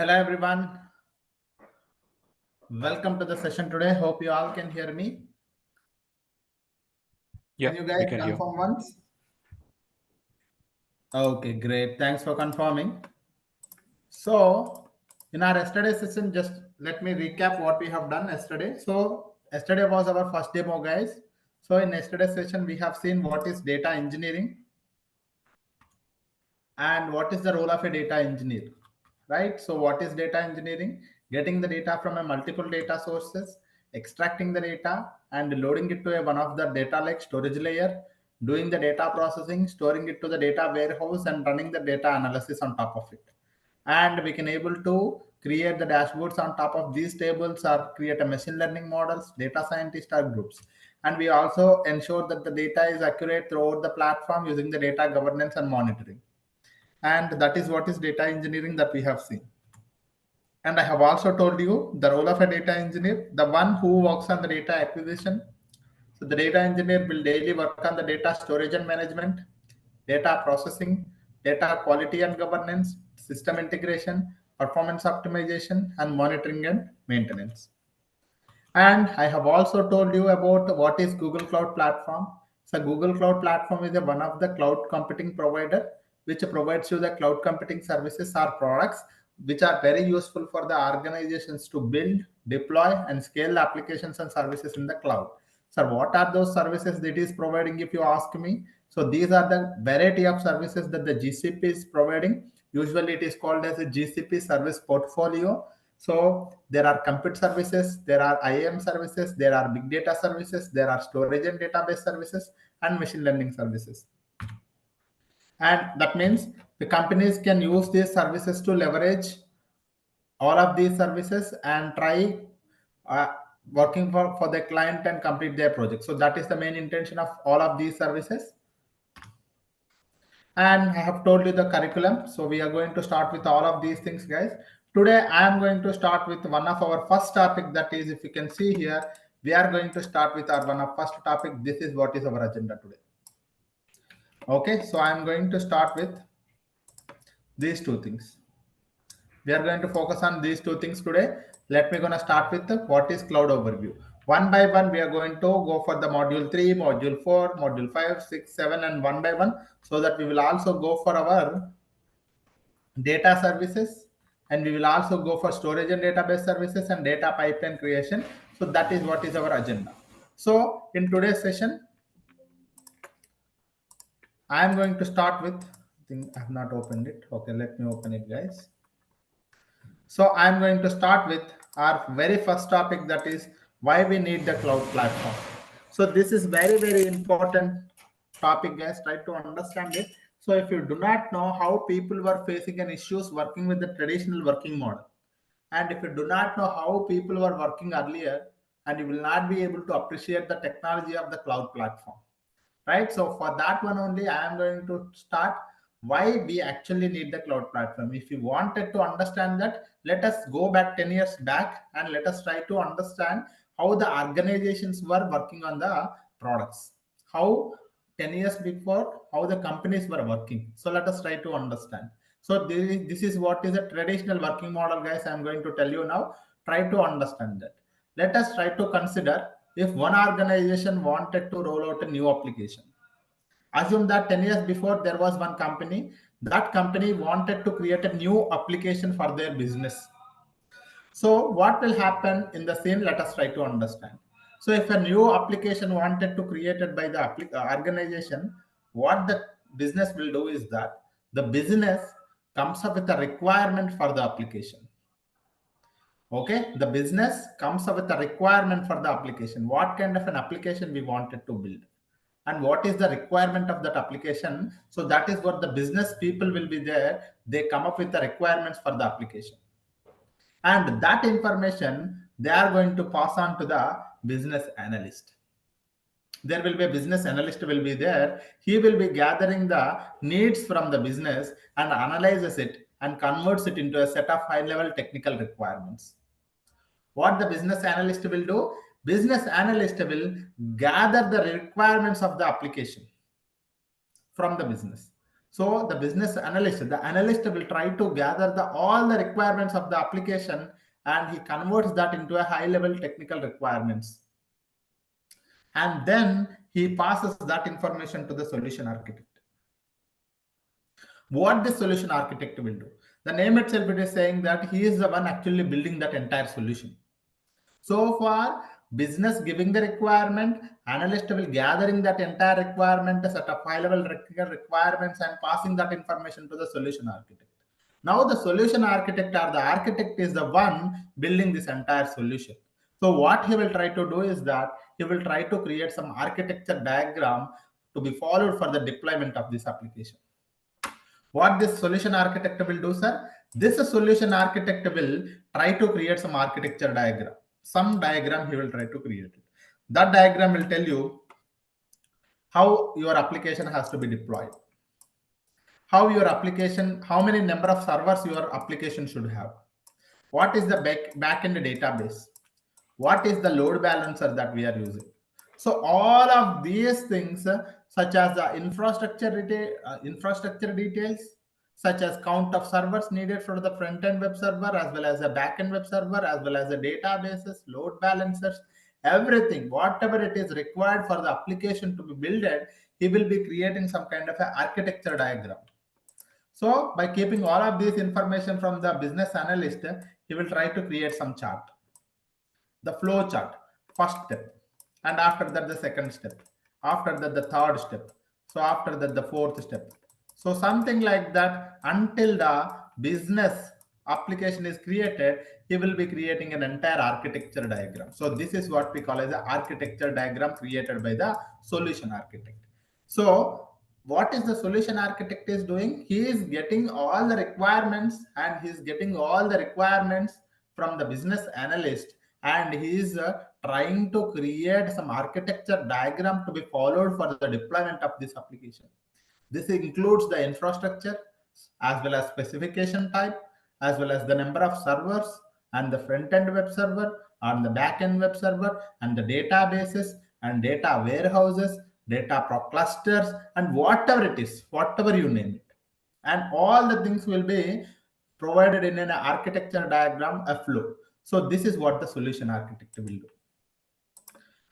Hello everyone, welcome to the session today. Hope you all can hear me. Yeah, Can you we guys can hear. confirm once? Okay, great. Thanks for confirming. So, in our yesterday session, just let me recap what we have done yesterday. So, yesterday was our first demo, guys. So, in yesterday's session, we have seen what is data engineering and what is the role of a data engineer, right? So what is data engineering? Getting the data from a multiple data sources, extracting the data and loading it to one of the data like storage layer, doing the data processing, storing it to the data warehouse and running the data analysis on top of it. And we can able to create the dashboards on top of these tables or create a machine learning models, data scientist or groups. And we also ensure that the data is accurate throughout the platform using the data governance and monitoring. And that is what is data engineering that we have seen. And I have also told you the role of a data engineer, the one who works on the data acquisition. So the data engineer will daily work on the data storage and management, data processing, data quality and governance, system integration, performance optimization, and monitoring and maintenance. And I have also told you about what is Google Cloud Platform. So Google Cloud Platform is one of the cloud computing provider which provides you the cloud computing services or products which are very useful for the organizations to build, deploy, and scale applications and services in the cloud. So what are those services that is providing if you ask me? So these are the variety of services that the GCP is providing. Usually it is called as a GCP service portfolio. So there are compute services, there are IAM services, there are big data services, there are storage and database services, and machine learning services. And that means the companies can use these services to leverage all of these services and try uh, working for the client and complete their project. So that is the main intention of all of these services. And I have told you the curriculum. So we are going to start with all of these things, guys. Today, I am going to start with one of our first topic. That is, if you can see here, we are going to start with our one of first topic. This is what is our agenda today. Okay, so I am going to start with these two things. We are going to focus on these two things today. Let me gonna start with what is cloud overview. One by one, we are going to go for the module 3, module 4, module 5, 6, 7, and one by one, so that we will also go for our data services, and we will also go for storage and database services and data pipeline creation. So that is what is our agenda. So in today's session, I am going to start with, I think I have not opened it. Okay, let me open it, guys. So I am going to start with our very first topic, that is why we need the cloud platform. So this is very, very important topic, guys. Try to understand it. So if you do not know how people were facing an issues working with the traditional working model, and if you do not know how people were working earlier, and you will not be able to appreciate the technology of the cloud platform, right? So for that one only, I am going to start why we actually need the cloud platform. If you wanted to understand that, let us go back 10 years back and let us try to understand how the organizations were working on the products, how 10 years before, how the companies were working. So let us try to understand. So this is what is a traditional working model, guys. I'm going to tell you now. Try to understand that. Let us try to consider if one organization wanted to roll out a new application. Assume that 10 years before there was one company. That company wanted to create a new application for their business. So what will happen in the scene? Let us try to understand. So if a new application wanted to created by the organization, what the business will do is that the business comes up with a requirement for the application. Okay, the business comes up with a requirement for the application. What kind of an application we wanted to build, and what is the requirement of that application? So that is what the business people will be there. They come up with the requirements for the application, and that information they are going to pass on to the business analyst. There will be a business analyst will be there. He will be gathering the needs from the business and analyzes it and converts it into a set of high level technical requirements. What the business analyst will do? Business analyst will gather the requirements of the application from the business. So the business analyst, the analyst will try to gather all the requirements of the application, and he converts that into a high level technical requirements. And then he passes that information to the solution architect. What the solution architect will do? The name itself, it is saying that he is the one actually building that entire solution. So far, business giving the requirement, analyst will gathering that entire requirement, set of high-level requirements, and passing that information to the solution architect. Now, the solution architect or the architect is the one building this entire solution. So, what he will try to do is that he will try to create some architecture diagram to be followed for the deployment of this application. What this solution architect will do, sir? This solution architect will try to create some architecture diagram. Some diagram he will try to create it. That diagram will tell you how your application has to be deployed, how your application, how many number of servers your application should have, what is the backend database, what is the load balancer that we are using. So all of these things, such as the infrastructure details, such as count of servers needed for the front-end web server, as well as the back-end web server, as well as the databases, load balancers, everything, whatever it is required for the application to be built, he will be creating some kind of an architecture diagram. So by keeping all of this information from the business analyst, he will try to create some chart. The flow chart, first step, and after that the second step, after that the third step, so after that the fourth step. So something like that until the business application is created, he will be creating an entire architecture diagram. So this is what we call as the architecture diagram created by the solution architect. So what is the solution architect is doing? He is getting all the requirements, and he is getting all the requirements from the business analyst, and he is trying to create some architecture diagram to be followed for the deployment of this application. This includes the infrastructure, as well as specification type, as well as the number of servers, and the front-end web server, and the back-end web server, and the databases, and data warehouses, data clusters, and whatever it is, whatever you name it. And all the things will be provided in an architecture diagram, a flow. So this is what the solution architect will do.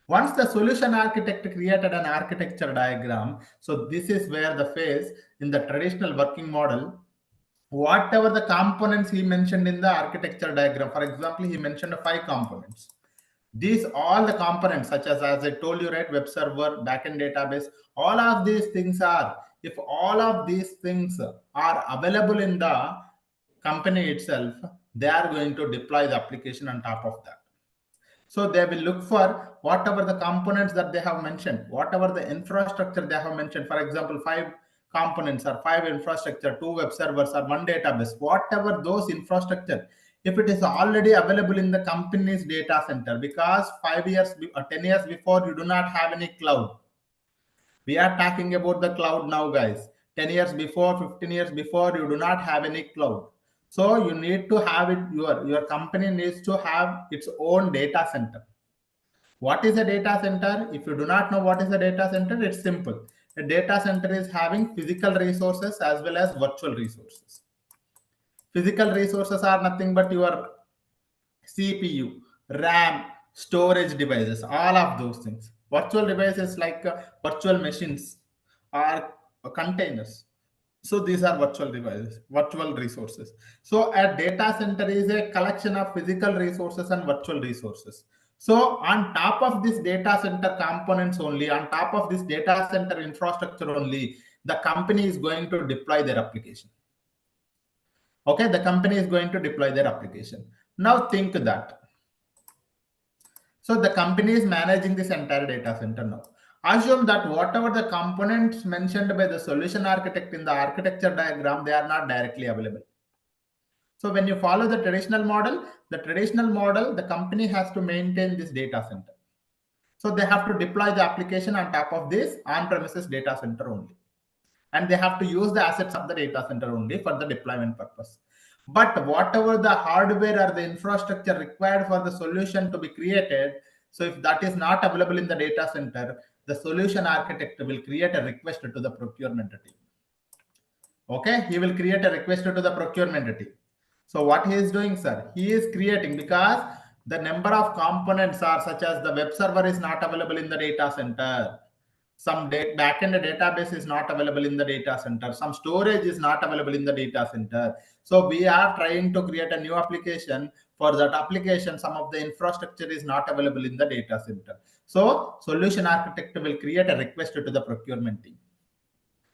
Once the solution architect created an architecture diagram, so this is where the phase in the traditional working model, whatever the components he mentioned in the architecture diagram, for example, he mentioned 5 components. These all the components, such as I told you, right, web server, backend database, all of these things are, if all of these things are available in the company itself, they are going to deploy the application on top of that. So they will look for whatever the components that they have mentioned, whatever the infrastructure they have mentioned. For example, 5 components or 5 infrastructure, 2 web servers or 1 database, whatever those infrastructure, if it is already available in the company's data center, because 5 years or 10 years before you do not have any cloud. We are talking about the cloud now, guys. 10 years before, 15 years before, you do not have any cloud. So you need to have it, your company needs to have its own data center. What is a data center? If you do not know what is a data center, it's simple. A data center is having physical resources as well as virtual resources. Physical resources are nothing but your CPU, RAM, storage devices, all of those things. Virtual devices like virtual machines or containers. So these are virtual devices, virtual resources. So a data center is a collection of physical resources and virtual resources. So on top of this data center components only, on top of this data center infrastructure only, the company is going to deploy their application. Okay, the company is going to deploy their application. Now think that. So the company is managing this entire data center now. Assume that whatever the components mentioned by the solution architect in the architecture diagram, they are not directly available. So when you follow the traditional model, the company has to maintain this data center. So they have to deploy the application on top of this on-premises data center only. And they have to use the assets of the data center only for the deployment purpose. But whatever the hardware or the infrastructure required for the solution to be created, so if that is not available in the data center, the solution architect will create a request to the procurement team. Okay, he will create a request to the procurement team. So what he is doing, sir, he is creating, because the number of components are such as the web server is not available in the data center. Some backend database is not available in the data center. Some storage is not available in the data center. So we are trying to create a new application. For that application, some of the infrastructure is not available in the data center. So solution architect will create a request to the procurement team.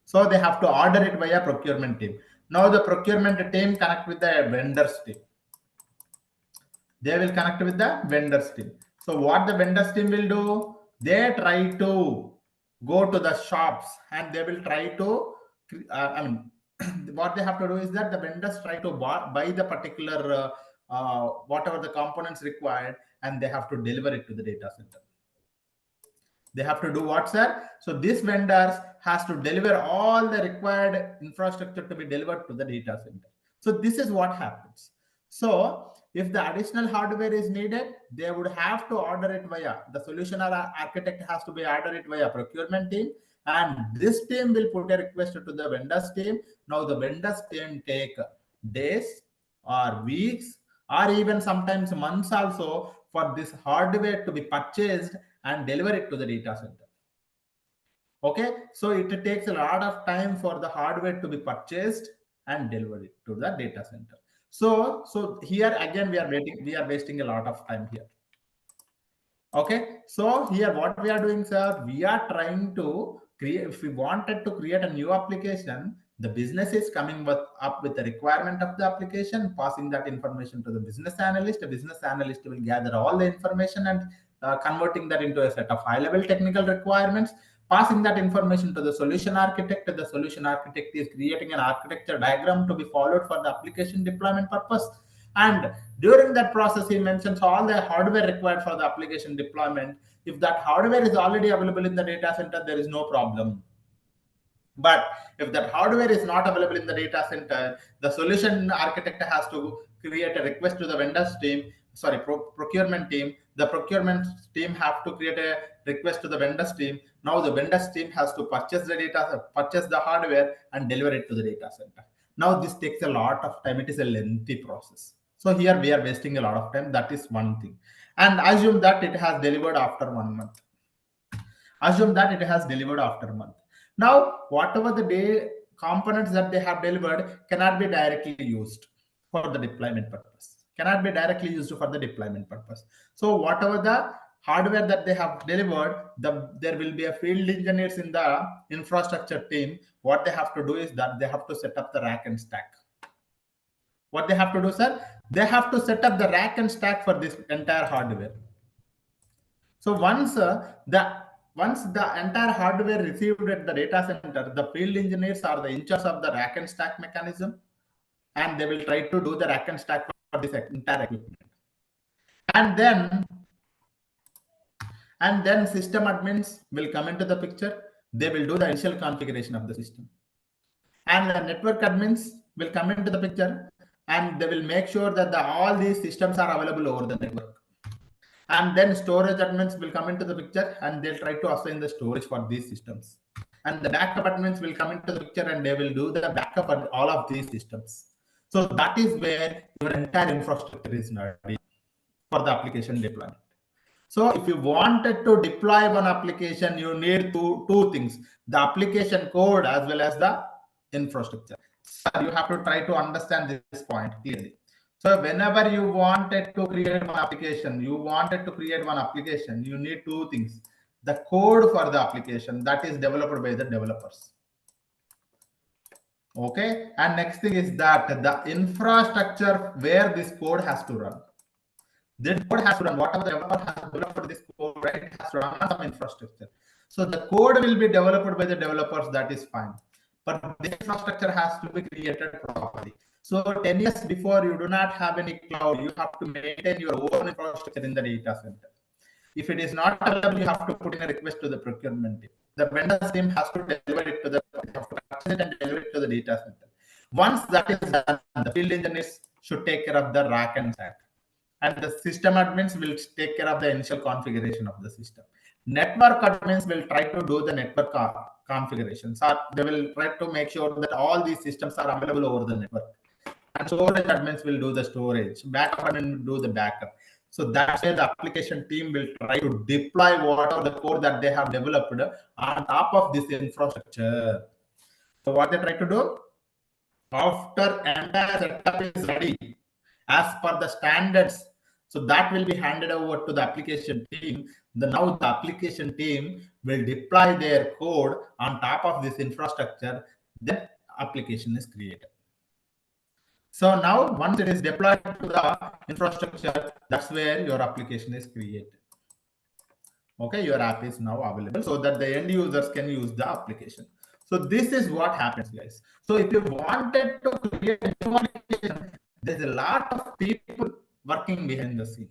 So they have to order it via procurement team. Now the procurement team connect with the vendors team. They will connect with the vendors team. So what the vendors team will do? They try to go to the shops and they will try to, what they have to do is that the vendors try to buy the particular whatever the components required, and they have to deliver it to the data center. They have to do what, sir? So this vendors has to deliver all the required infrastructure to be delivered to the data center. So this is what happens. So if the additional hardware is needed, they would have to order it via the solution architect has to be order it via procurement team, and this team will put a request to the vendors team. Now the vendors team take days or weeks or even sometimes months also for this hardware to be purchased and deliver it to the data center. Okay, so it takes a lot of time for the hardware to be purchased and delivered it to the data center. So here again we are wasting a lot of time here. Okay, so here what we are doing, sir, we are trying to create, if we wanted to create a new application, the business is coming up with the requirement of the application, passing that information to the business analyst. The business analyst will gather all the information and converting that into a set of high-level technical requirements, passing that information to the solution architect. The solution architect is creating an architecture diagram to be followed for the application deployment purpose. And during that process, he mentions all the hardware required for the application deployment. If that hardware is already available in the data center, there is no problem. But if that hardware is not available in the data center, the solution architect has to create a request to the vendors team, sorry, procurement team. The procurement team have to create a request to the vendors team. Now the vendors team has to purchase the data, purchase the hardware and deliver it to the data center. Now this takes a lot of time. It is a lengthy process. So here we are wasting a lot of time. That is one thing. And assume that it has delivered after 1 month. Assume that it has delivered after a month. Now, whatever the day components that they have delivered cannot be directly used for the deployment purpose. Cannot be directly used for the deployment purpose. So whatever the hardware that they have delivered, there will be a field engineers in the infrastructure team. What they have to do is that they have to set up the rack and stack. What they have to do, sir? They have to set up the rack and stack for this entire hardware. So once the entire hardware received at the data center, the field engineers are the in charge of the rack and stack mechanism, and they will try to do the rack and stack for this entire equipment. And then system admins will come into the picture. They will do the initial configuration of the system. And the network admins will come into the picture, and they will make sure that all these systems are available over the network. And then storage admins will come into the picture, and they'll try to assign the storage for these systems. And the backup admins will come into the picture, and they will do the backup for all of these systems. So that is where your entire infrastructure is ready for the application deployment. So if you wanted to deploy one application, you need two things: the application code as well as the infrastructure. So you have to try to understand this point clearly. So whenever you wanted to create one application, you need two things: the code for the application that is developed by the developers. Okay, and next thing is that the infrastructure where this code has to run. The code has to run. Whatever the developer has developed this code, right, it has to run on some infrastructure. So the code will be developed by the developers, that is fine. But the infrastructure has to be created properly. So 10 years before, you do not have any cloud. You have to maintain your own infrastructure in the data center. If it is not available, you have to put in a request to the procurement team. The vendor's team has to deliver it to the and deliver it to the data center. Once that is done, the field engineers should take care of the rack and stack. And the system admins will take care of the initial configuration of the system. Network admins will try to do the network configurations, or they will try to make sure that all these systems are available over the network. And storage admins will do the storage, backup admin will do the backup. So that's where the application team will try to deploy whatever the code that they have developed on top of this infrastructure. So what they try to do, after entire setup is ready as per the standards, so that will be handed over to the application team. Now the application team will deploy their code on top of this infrastructure. Then application is created. So now once it is deployed to the infrastructure, that's where your application is created. Okay, your app is now available so that the end users can use the application. So this is what happens, guys. So if you wanted to create a new application, there's a lot of people working behind the scene.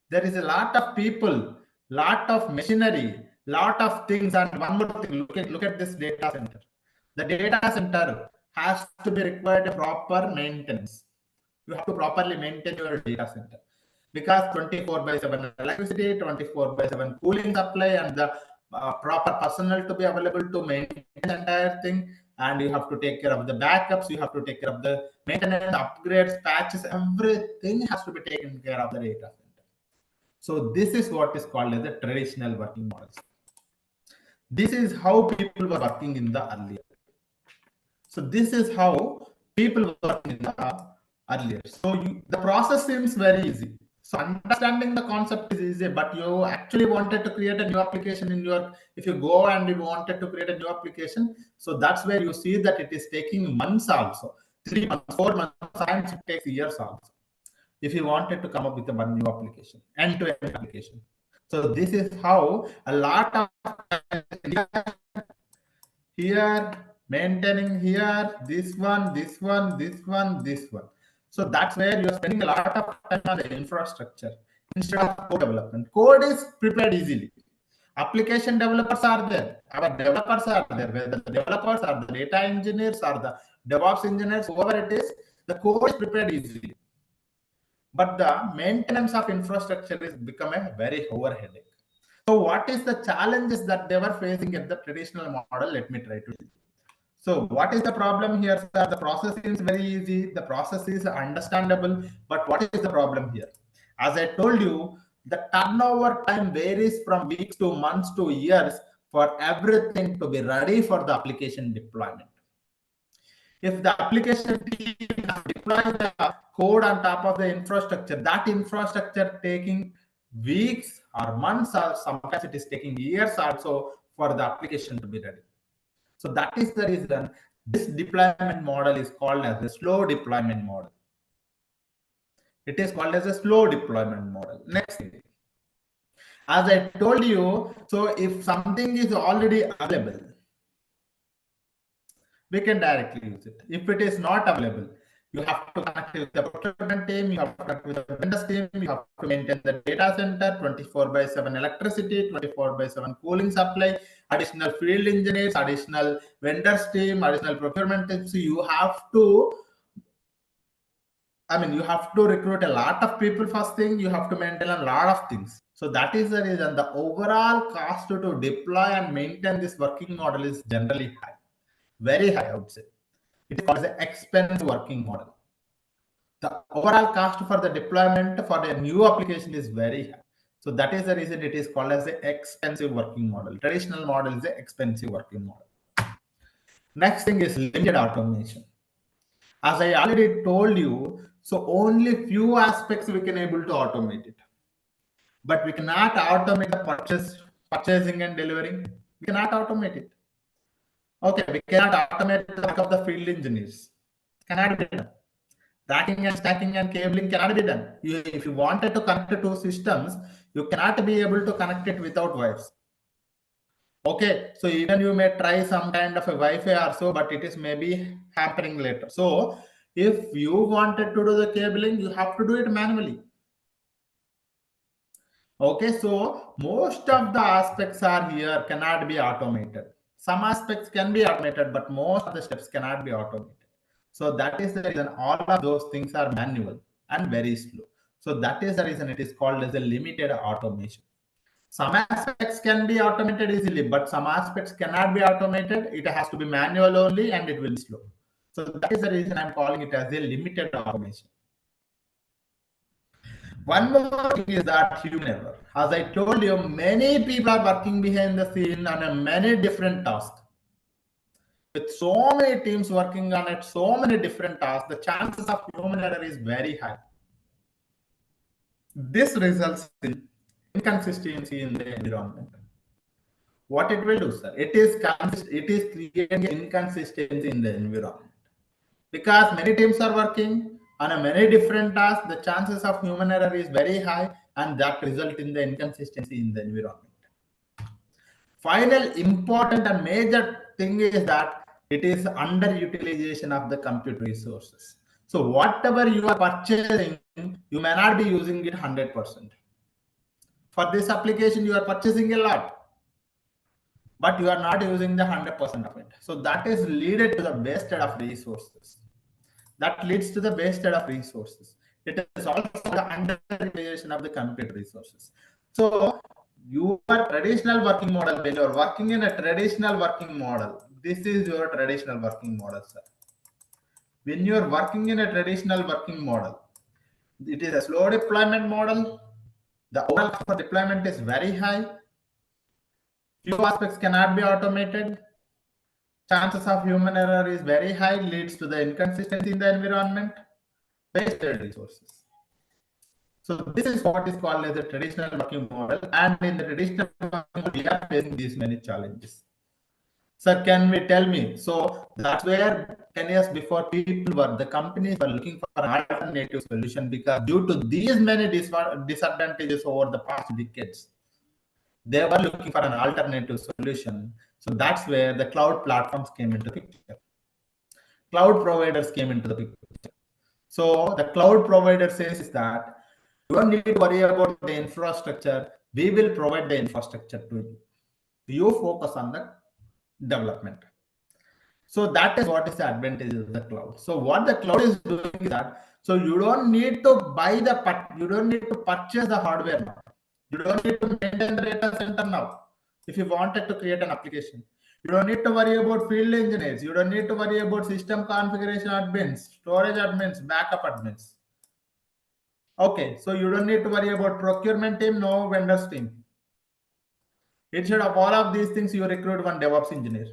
There is a lot of people, lot of machinery, lot of things. And one more thing, look at this data center. The data center has to be required proper maintenance. You have to properly maintain your data center, because 24/7 electricity, 24/7 cooling supply, and the proper personnel to be available to maintain the entire thing. And you have to take care of the backups, you have to take care of the maintenance, upgrades, patches, everything has to be taken care of the data center. So this is what is called as the traditional working models. This is how people were working in the earlier. So this is how people were working in the earlier. So the process seems very easy. So understanding the concept is easy, but you actually wanted to create a new application in your, if you go and you wanted to create a new application, so that's where you see that it is taking months also, 3 months, 4 months, sometimes it takes years also, if you wanted to come up with a one new application, end-to-end application. So this is how a lot of here, maintaining here, this one, this one, this one, this one. So that's where you're spending a lot of time on the infrastructure instead of code development. Code is prepared easily. Application developers are there. Our developers are there. Whether the developers are the data engineers or the DevOps engineers, whoever it is, the code is prepared easily. But the maintenance of infrastructure is become a very overhead. So what is the challenges that they were facing at the traditional model? Let me try to. So what is the problem here, sir? The process seems very easy. The process is understandable. But what is the problem here? As I told you, the turnover time varies from weeks to months to years for everything to be ready for the application deployment. If the application team has deployed the code on top of the infrastructure, that infrastructure taking weeks or months, or sometimes it is taking years also for the application to be ready. So that is the reason this deployment model is called as a slow deployment model. It is called as a slow deployment model. Next thing, as I told you, so if something is already available, we can directly use it. If it is not available, you have to connect with the procurement team, you have to connect with the vendors team, you have to maintain the data center, 24/7 electricity, 24/7 cooling supply, additional field engineers, additional vendors team, additional procurement team. So you have to, you have to recruit a lot of people first thing, you have to maintain a lot of things. So that is the reason the overall cost to deploy and maintain this working model is generally high. Very high, I would say. It is called the expensive working model. The overall cost for the deployment for a new application is very high. So that is the reason it is called as the expensive working model. Traditional model is the expensive working model. Next thing is limited automation. As I already told you, so only few aspects we can able to automate it. But we cannot automate the purchasing and delivering. We cannot automate it. Okay, we cannot automate the work of the field engineers. Cannot be done. Racking and stacking and cabling cannot be done. If you wanted to connect two systems, you cannot be able to connect it without wires. Okay, so even you may try some kind of a Wi-Fi or so, but it is maybe hampering later. So if you wanted to do the cabling, you have to do it manually. Okay, so most of the aspects are here cannot be automated. Some aspects can be automated, but most of the steps cannot be automated. So that is the reason all of those things are manual and very slow. So that is the reason it is called as a limited automation. Some aspects can be automated easily, but some aspects cannot be automated. It has to be manual only and it will be slow. So that is the reason I'm calling it as a limited automation. One more thing is that human error. As I told you, many people are working behind the scene on a many different tasks. With so many teams working on it, so many different tasks, the chances of human error is very high. This results in inconsistency in the environment. What it will do, sir? It is creating inconsistency in the environment. Because many teams are working on a many different tasks, the chances of human error is very high, and that result in the inconsistency in the environment. Final important and major thing is that it is underutilization of the compute resources. So whatever you are purchasing, you may not be using it 100%. For this application, you are purchasing a lot, but you are not using the 100% of it. So that is leaded to the wasted of resources. That leads to the wasted of resources. It is also the underutilization of the compute resources. So your traditional working model, when you're working in a traditional working model, this is your traditional working model, sir. When you're working in a traditional working model, it is a slow deployment model. The overall cost for deployment is very high. Few aspects cannot be automated. Chances of human error is very high, leads to the inconsistency in the environment, wasted resources. So this is what is called as a traditional working model, and in the traditional working model, we are facing these many challenges. Sir, can we tell me? So that's where 10 years before the companies were looking for an alternative solution, because due to these many disadvantages over the past decades, they were looking for an alternative solution. So that's where the cloud platforms came into the picture. Cloud providers came into the picture. So the cloud provider says that you don't need to worry about the infrastructure. We will provide the infrastructure to you. You focus on the development. So that is what is the advantage of the cloud. So what the cloud is doing is that, so you don't need to you don't need to purchase the hardware now. You don't need to maintain the data center now. If you wanted to create an application, you don't need to worry about field engineers. You don't need to worry about system configuration admins, storage admins, backup admins. Okay, so you don't need to worry about procurement team, no vendors team. Instead of all of these things, you recruit one DevOps engineer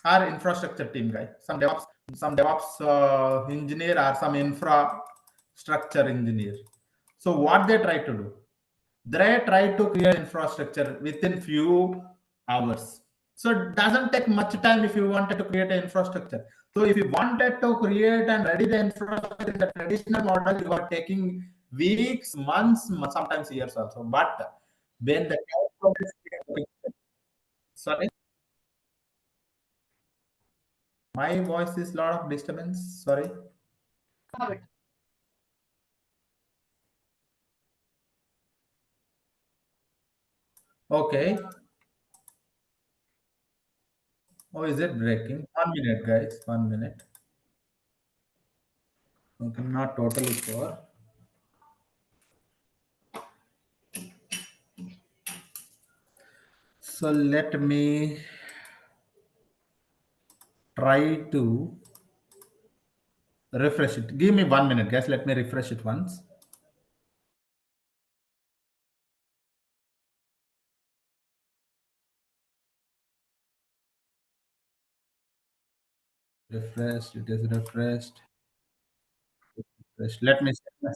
or infrastructure team guy, some DevOps engineer or some infrastructure engineer. So what they try to do? They try to create infrastructure within few hours. So it doesn't take much time if you wanted to create an infrastructure. So if you wanted to create and ready the infrastructure in the traditional model, you are taking weeks, months, sometimes years also. But when the sorry, my voice is lot of disturbance. Sorry. Okay. Oh, is it breaking? 1 minute, guys. 1 minute. Okay, not totally sure. So let me try to refresh it. Give me 1 minute, guys. Let me refresh it once. Refreshed. It is refreshed. Refreshed. Let me see.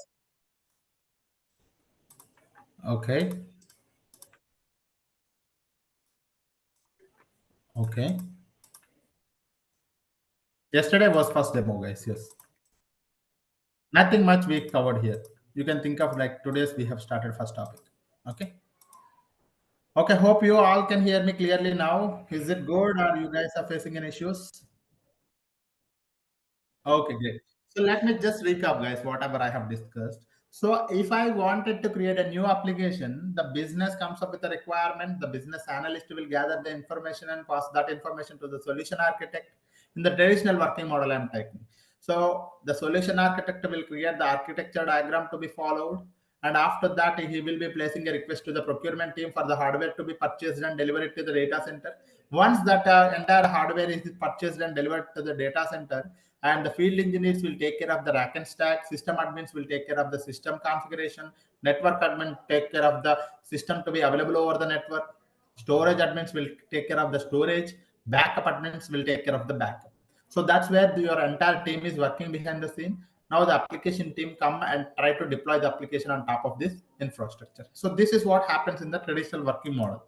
Okay. Okay. Yesterday was first demo, guys. Yes. Nothing much we covered here. You can think of like today's we have started first topic. Okay. Okay. Hope you all can hear me clearly now. Is it good or you guys are facing any issues? Okay, great. So let me just recap, guys, whatever I have discussed. So if I wanted to create a new application, the business comes up with a requirement, the business analyst will gather the information and pass that information to the solution architect. In the traditional working model I'm taking. So the solution architect will create the architecture diagram to be followed. and after that he will be placing a request to the procurement team for the hardware to be purchased and delivered to the data center. Once that entire hardware is purchased and delivered to the data center, and the field engineers will take care of the rack and stack, system admins will take care of the system configuration, network admin take care of the system to be available over the network, storage admins will take care of the storage, backup admins will take care of the backup. So that's where your entire team is working behind the scene. Now the application team come and try to deploy the application on top of this infrastructure. So this is what happens in the traditional working model.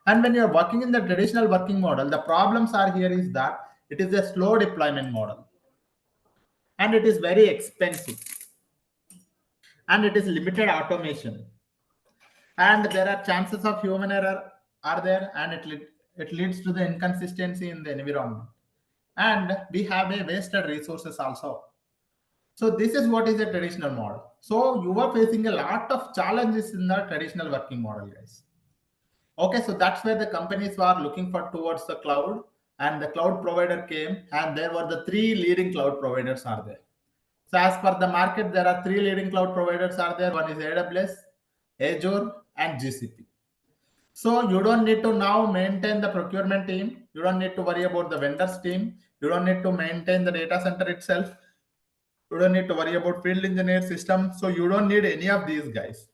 And when you're working in the traditional working model, the problems are here is that it is a slow deployment model, and it is very expensive, and it is limited automation, and there are chances of human error are there, and it leads to the inconsistency in the environment, and we have a wasted resources also. So this is what is a traditional model. So you are facing a lot of challenges in the traditional working model, guys. Okay, so that's where the companies were looking for towards the cloud, and the cloud provider came, and there were the three leading cloud providers are there. So as per the market, there are three leading cloud providers are there. One is AWS, Azure, and GCP. So you don't need to now maintain the procurement team. You don't need to worry about the vendors team. You don't need to maintain the data center itself. You don't need to worry about field engineer system. So you don't need any of these guys.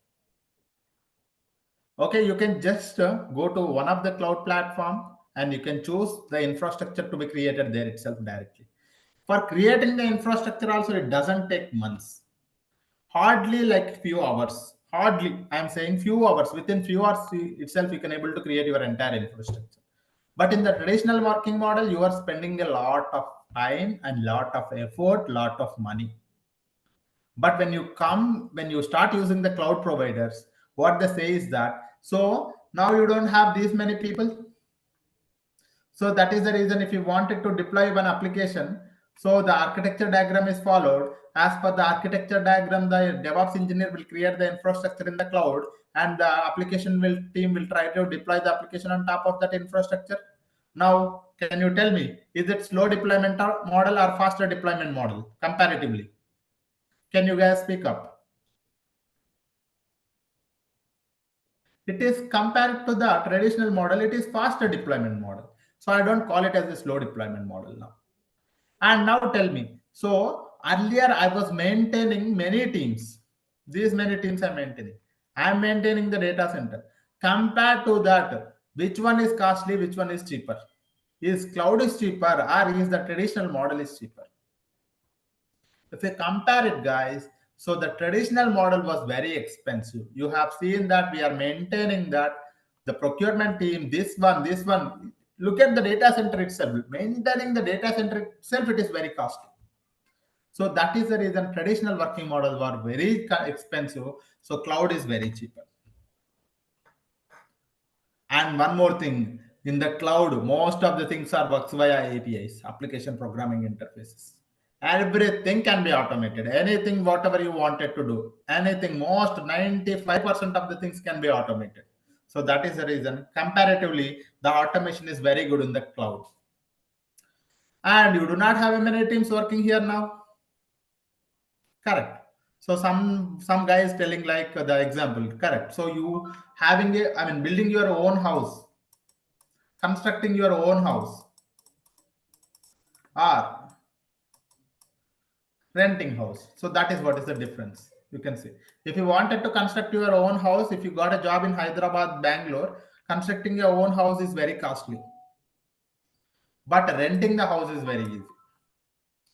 Okay, you can just go to one of the cloud platform, and you can choose the infrastructure to be created there itself directly. For creating the infrastructure also, it doesn't take months. Hardly like few hours. Hardly, I'm saying few hours. Within few hours itself, you can able to create your entire infrastructure. But in the traditional working model, you are spending a lot of time and lot of effort, lot of money. But when you start using the cloud providers, what they say is that, so now you don't have these many people. So that is the reason if you wanted to deploy one application, so the architecture diagram is followed. As per the architecture diagram, the DevOps engineer will create the infrastructure in the cloud, and the team will try to deploy the application on top of that infrastructure. Now, can you tell me, is it slow deployment model or faster deployment model comparatively? Can you guys speak up? It is compared to the traditional model, it is faster deployment model. So I don't call it as a slow deployment model now. And now tell me, so earlier I was maintaining many teams. These many teams I'm maintaining. I'm maintaining the data center. Compared to that, which one is costly, which one is cheaper? Is cloud is cheaper, or is the traditional model is cheaper? If you compare it, guys, so the traditional model was very expensive. You have seen that we are maintaining that the procurement team, this one. Look at the data center itself. Maintaining the data center itself, it is very costly. So that is the reason traditional working models were very expensive. So cloud is very cheaper. And one more thing, in the cloud, most of the things are works via APIs, application programming interfaces. Everything can be automated. Anything, whatever you wanted to do, anything, most 95% of the things can be automated. So that is the reason, comparatively, the automation is very good in the cloud. And you do not have many teams working here now. Correct. So some guy is telling like the example. Correct. So you having building your own house, constructing your own house, or renting house. So that is what is the difference. You can see, if you wanted to construct your own house, if you got a job in Hyderabad, Bangalore, constructing your own house is very costly. But renting the house is very easy.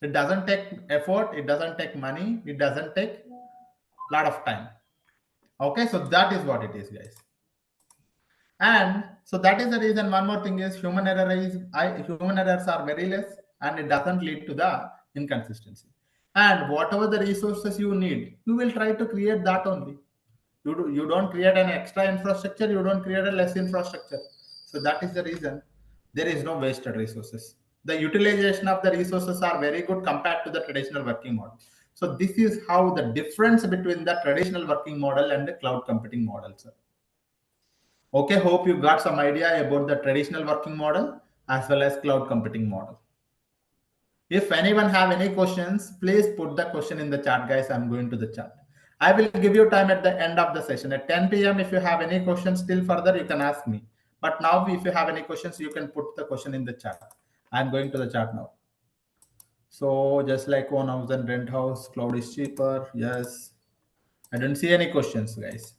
It doesn't take effort, it doesn't take money, it doesn't take a lot of time. Okay, so that is what it is, guys. And so that is the reason. One more thing is human errors are very less, and it doesn't lead to the inconsistency. And whatever the resources you need, you will try to create that only. You don't create an extra infrastructure, you don't create a less infrastructure. So that is the reason there is no wasted resources. The utilization of the resources are very good compared to the traditional working model. So this is how the difference between the traditional working model and the cloud computing model, sir. Okay, hope you got some idea about the traditional working model as well as cloud computing model. If anyone have any questions, please put the question in the chat, guys. I'm going to the chat. I will give you time at the end of the session at 10 p.m. If you have any questions still further, you can ask me. But now, if you have any questions, you can put the question in the chat. I'm going to the chat now. So just like 1,000 rent house, cloud is cheaper. Yes. I don't see any questions, guys.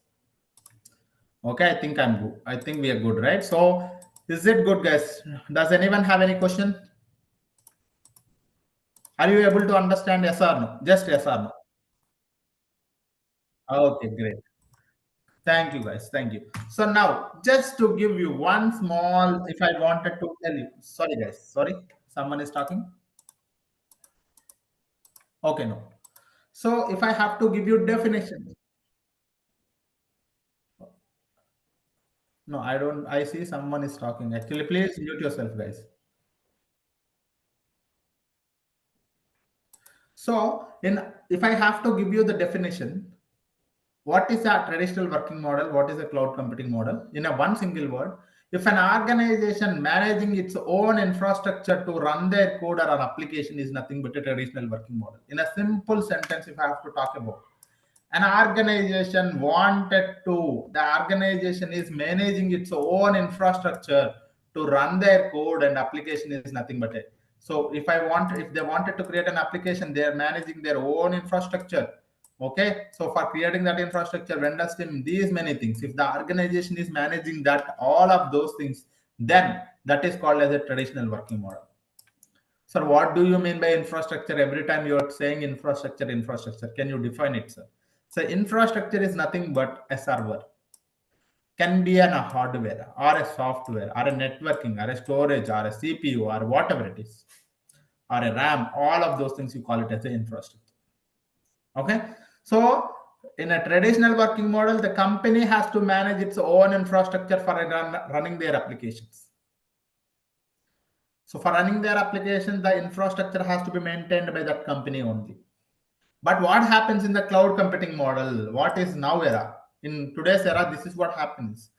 Okay, I think I'm good. I think we are good, right? So is it good, guys? Does anyone have any question? Are you able to understand yes or no? Just yes or no. Okay, great. Thank you, guys. Thank you. So now, just to give you one small, if I wanted to tell you, sorry, guys. Sorry, someone is talking. Okay, no. So if I have to give you definition, no, I don't. I see someone is talking. Actually, please mute yourself, guys. So, if I have to give you the definition, what is a traditional working model? What is a cloud computing model? In a one single word, if an organization managing its own infrastructure to run their code or an application is nothing but a traditional working model. In a simple sentence, if I have to talk about an organization wanted to, the organization is managing its own infrastructure to run their code and application is nothing but a. So if they wanted to create an application, they are managing their own infrastructure. Okay, so for creating that infrastructure, vendors team, these many things. If the organization is managing that, all of those things, then that is called as a traditional working model. Sir, what do you mean by infrastructure? Every time you are saying infrastructure, can you define it, sir? So infrastructure is nothing but a server. Can be a hardware or a software or a networking or a storage or a CPU or whatever it is, or a RAM. All of those things you call it as an infrastructure. Okay. So in a traditional working model, the company has to manage its own infrastructure for running their applications. So for running their application, the infrastructure has to be maintained by that company only. But what happens in the cloud computing model? What is now era? In today's era, this is what happens.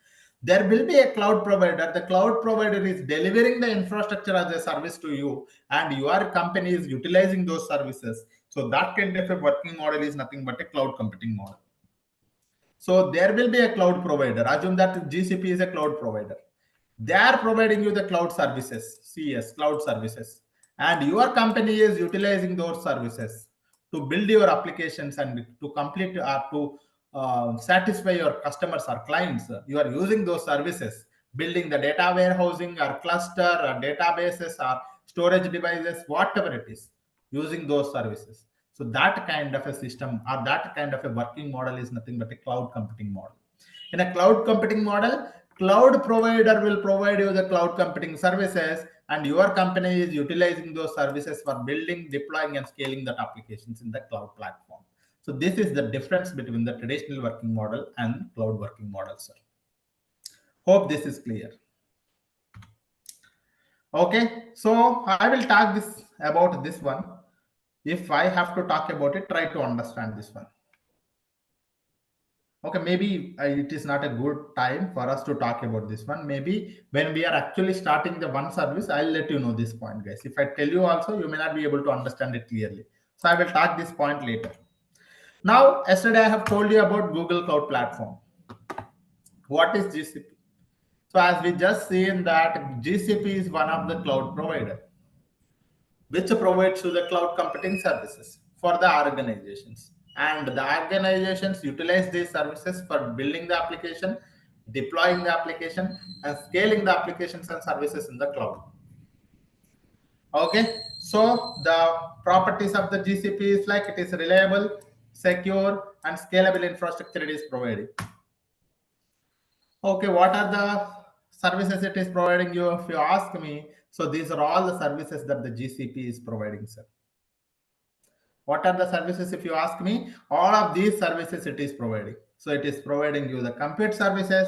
There will be a cloud provider. The cloud provider is delivering the infrastructure as a service to you, and your company is utilizing those services. So that kind of a working model is nothing but a cloud computing model. So there will be a cloud provider. Assume that GCP is a cloud provider. They are providing you the cloud services, CS, cloud services. And your company is utilizing those services to build your applications and to complete or to satisfy your customers or clients. You are using those services, building the data warehousing or cluster or databases or storage devices, whatever it is, using those services. So that kind of a system or that kind of a working model is nothing but a cloud computing model. In a cloud computing model, cloud provider will provide you the cloud computing services, and your company is utilizing those services for building, deploying, and scaling that applications in the cloud platform. So this is the difference between the traditional working model and cloud working model, sir. Hope this is clear. Okay, so I will talk this about this one. If I have to talk about it, try to understand this one. Okay, maybe it is not a good time for us to talk about this one. Maybe when we are actually starting the one service, I'll let you know this point, guys. If I tell you also, you may not be able to understand it clearly. So I will talk this point later. Now, yesterday I have told you about Google Cloud Platform. What is GCP? So as we just seen that GCP is one of the cloud provider, which provides to the cloud computing services for the organizations. And the organizations utilize these services for building the application, deploying the application, and scaling the applications and services in the cloud. Okay, so the properties of the GCP is like it is reliable, secure, and scalable infrastructure it is providing. Okay, what are the services it is providing you? If you ask me, so these are all the services that the GCP is providing, sir. What are the services? If you ask me, all of these services it is providing. So it is providing you the compute services,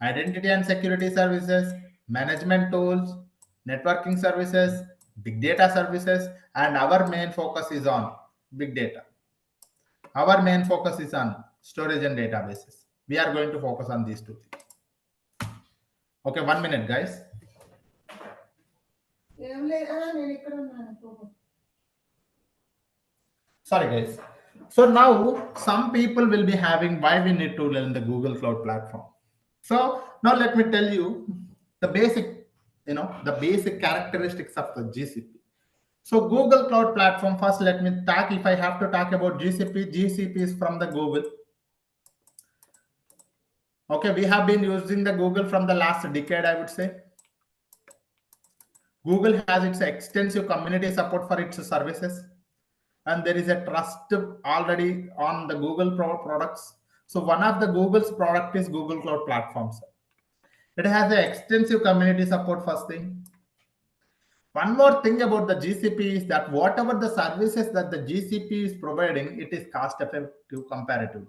identity and security services, management tools, networking services, big data services, and our main focus is on big data. Our main focus is on storage and databases. We are going to focus on these two things. Okay, 1 minute, guys. Sorry, guys. So now some people will be having why we need to learn the Google Cloud Platform. So now let me tell you the basic, the basic characteristics of the GCP. So Google Cloud Platform, first let me talk, if I have to talk about GCP, GCP is from the Google. Okay, we have been using the Google from the last decade, I would say. Google has its extensive community support for its services, and there is a trust already on the Google products. So one of the Google's product is Google Cloud Platforms. It has an extensive community support, first thing. One more thing about the GCP is that whatever the services that the GCP is providing, it is cost effective comparatively.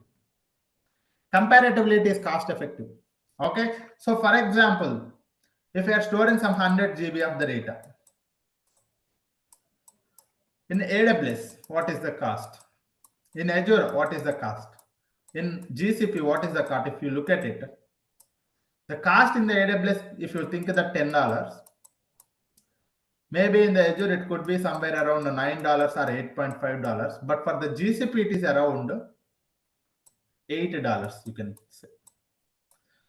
Comparatively, it is cost effective. Okay. So for example, if you are storing some 100 GB of the data, in AWS, what is the cost? In Azure, what is the cost? In GCP, what is the cost? If you look at it, the cost in the AWS, if you think that $10, maybe in the Azure it could be somewhere around $9 or $8.5, but for the GCP it is around $8, you can say.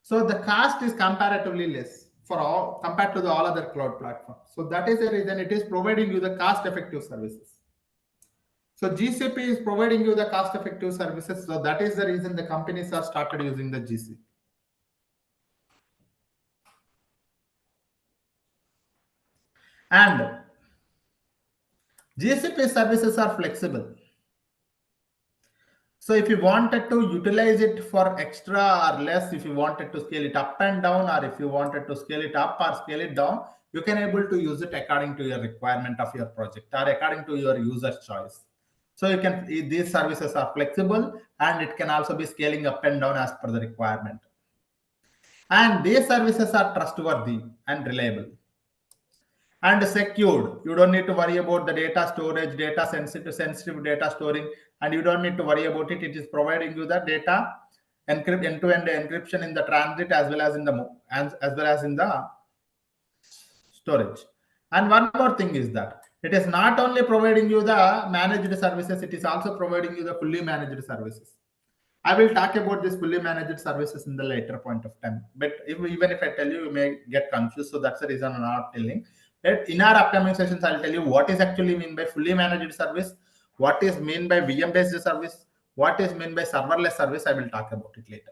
So the cost is comparatively less for all compared to the all other cloud platforms. So that is the reason it is providing you the cost-effective services. So GCP is providing you the cost-effective services. So that is the reason the companies have started using the GCP. And GCP services are flexible. So if you wanted to utilize it for extra or less, if you wanted to scale it up and down, or if you wanted to scale it up or scale it down, you can able to use it according to your requirement of your project or according to your user's choice. So you can, these services are flexible and it can also be scaling up and down as per the requirement. And these services are trustworthy and reliable and secured. You don't need to worry about the data storage, data sensitive data storing, and you don't need to worry about it. It is providing you the data end-to-end encryption in the transit as well as in the storage. And one more thing is that it is not only providing you the managed services, it is also providing you the fully managed services. I will talk about this fully managed services in the later point of time. But even if I tell you, you may get confused. So that's the reason I'm not telling. But in our upcoming sessions, I'll tell you what is actually mean by fully managed service, what is mean by VM-based service, what is mean by serverless service. I will talk about it later.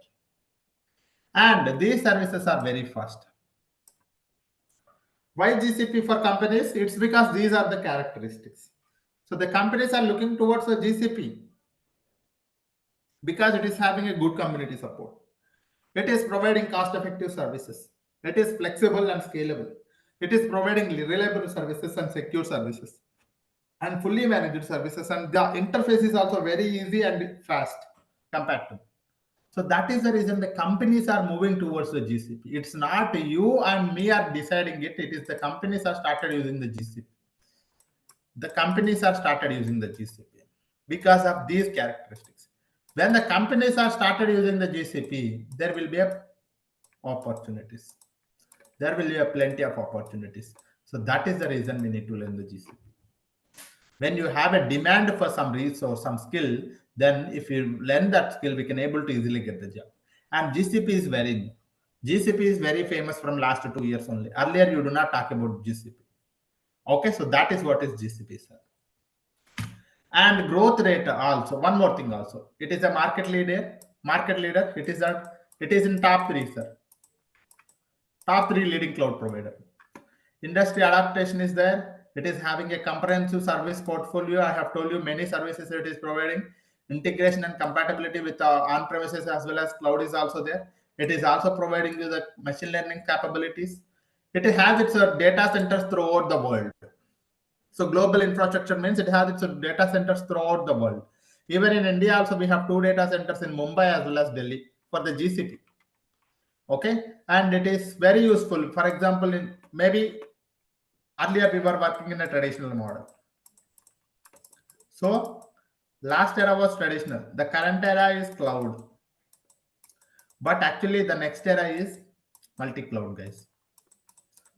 And these services are very fast. Why GCP for companies? It's because these are the characteristics. So the companies are looking towards the GCP because it is having a good community support. It is providing cost-effective services. It is flexible and scalable. It is providing reliable services and secure services and fully managed services. And the interface is also very easy and fast compared to. So that is the reason the companies are moving towards the GCP. It's not you and me are deciding it. It is the companies have started using the GCP. The companies have started using the GCP because of these characteristics. When the companies are started using the GCP, there will be opportunities. There will be plenty of opportunities. So that is the reason we need to learn the GCP. When you have a demand for some resource, some skill, then if you learn that skill, we can able to easily get the job. And GCP is very new. GCP is very famous from last 2 years only. Earlier, you do not talk about GCP. Okay, so that is what is GCP, sir. And growth rate also. One more thing also. It is a market leader. It is in top 3, sir. Top 3 leading cloud provider. Industry adaptation is there. It is having a comprehensive service portfolio. I have told you many services it is providing. Integration and compatibility with on-premises as well as cloud is also there. It is also providing you the machine learning capabilities. It has its data centers throughout the world. So global infrastructure means it has its data centers throughout the world. Even in India also we have 2 data centers in Mumbai as well as Delhi for the GCP. Okay, and it is very useful. For example, in maybe earlier we were working in a traditional model. So last era was traditional. The current era is cloud. But actually the next era is multi-cloud, guys.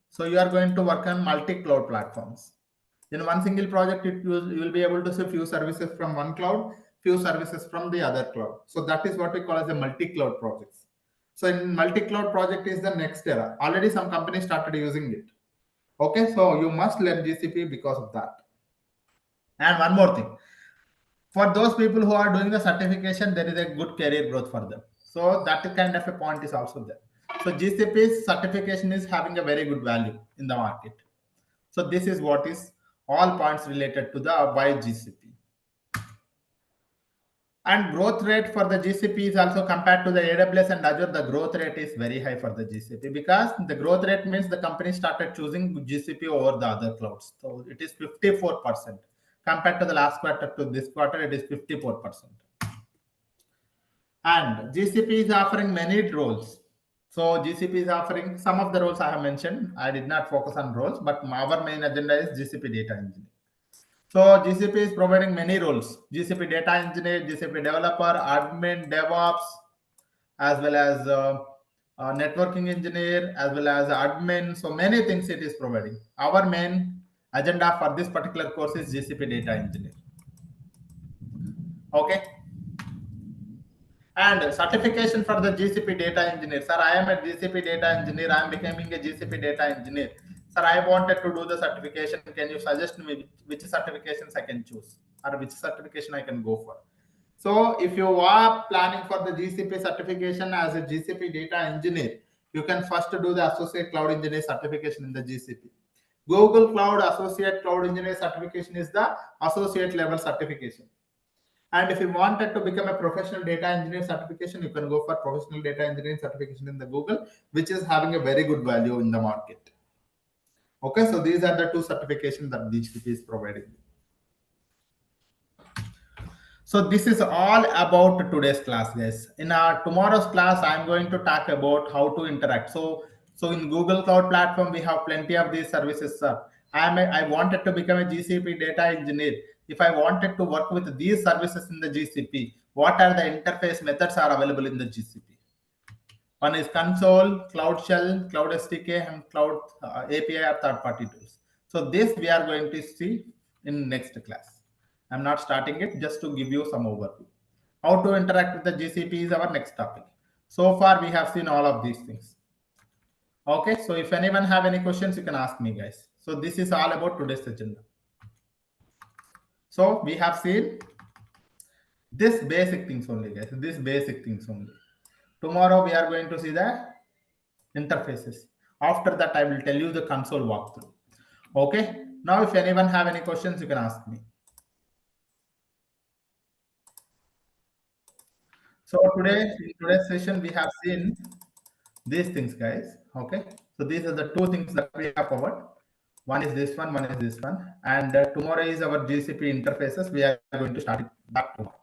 So you are going to work on multi-cloud platforms. In one single project, you will be able to see few services from one cloud, few services from the other cloud. So that is what we call as a multi-cloud projects. So in multi-cloud project is the next era. Already some companies started using it. Okay, so you must learn GCP because of that. And one more thing, for those people who are doing the certification, there is a good career growth for them. So that kind of a point is also there. So GCP's certification is having a very good value in the market. So this is what is all points related to the why GCP. And growth rate for the GCP is also compared to the AWS and Azure. The growth rate is very high for the GCP because the growth rate means the company started choosing GCP over the other clouds. So it is 54% compared to the last quarter to this quarter. It is 54%. And GCP is offering many roles. So GCP is offering some of the roles I have mentioned. I did not focus on roles, but our main agenda is GCP data engineer. So GCP is providing many roles: GCP data engineer, GCP developer, admin, DevOps, as well as networking engineer, as well as admin. So many things it is providing. Our main agenda for this particular course is GCP data engineer. Okay. And certification for the GCP data engineer. Sir, I am a GCP data engineer. I am becoming a GCP data engineer. Sir, I wanted to do the certification. Can you suggest me which certifications I can choose or which certification I can go for? So if you are planning for the GCP certification as a GCP data engineer, you can first do the associate cloud engineer certification in the GCP. Google Cloud Associate Cloud Engineer certification is the associate level certification. And if you wanted to become a professional data engineer certification, you can go for professional data engineering certification in the Google, which is having a very good value in the market. Okay, so these are the two certifications that GCP is providing. So this is all about today's class, guys. In our tomorrow's class, I'm going to talk about how to interact. So in Google Cloud Platform, we have plenty of these services, sir. I wanted to become a GCP data engineer. If I wanted to work with these services in the GCP, what are the interface methods are available in the GCP? One is console, Cloud Shell, Cloud SDK, and Cloud API or third-party tools. So this we are going to see in next class. I'm not starting it, just to give you some overview. How to interact with the GCP is our next topic. So far, we have seen all of these things. Okay, so if anyone have any questions, you can ask me, guys. So this is all about today's agenda. So we have seen this basic things only, guys. This basic things only. Tomorrow we are going to see the interfaces. After that, I will tell you the console walkthrough. Okay. Now, if anyone have any questions, you can ask me. So today, in today's session, we have seen these things, guys. Okay. So these are the two things that we have covered. One is this one is this one. And tomorrow is our GCP interfaces. We are going to start it back tomorrow.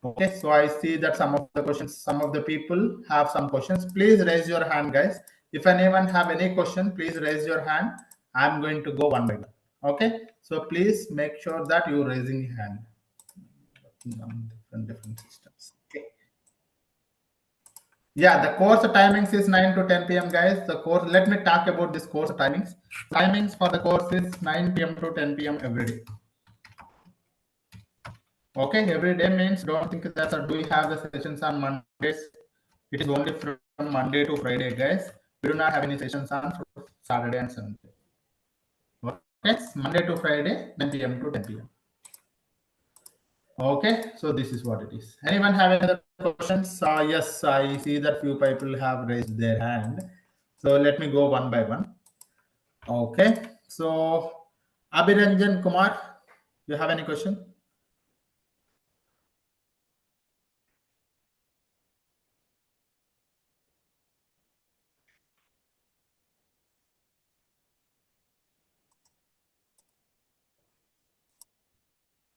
Okay, so I see that some of the questions, some of the people have some questions. Please raise your hand, guys. If anyone have any question, please raise your hand. I'm going to go one by one. Okay, so please make sure that you're raising your hand. Different systems. Okay. Yeah, the course timings is 9 to 10 p.m. guys. The course, let me talk about this course timings. Timings for the course is 9 p.m. to 10 p.m. every day. Okay, every day means don't think that do we have the sessions on Mondays? It is only from Monday to Friday, guys. We do not have any sessions on Saturday and Sunday. Okay, Monday to Friday, 9 p.m. to 10 p.m. Okay, so this is what it is. Anyone have any other questions? Yes, I see that few people have raised their hand. So let me go one by one. Okay, so Abhiranjan Kumar, you have any question?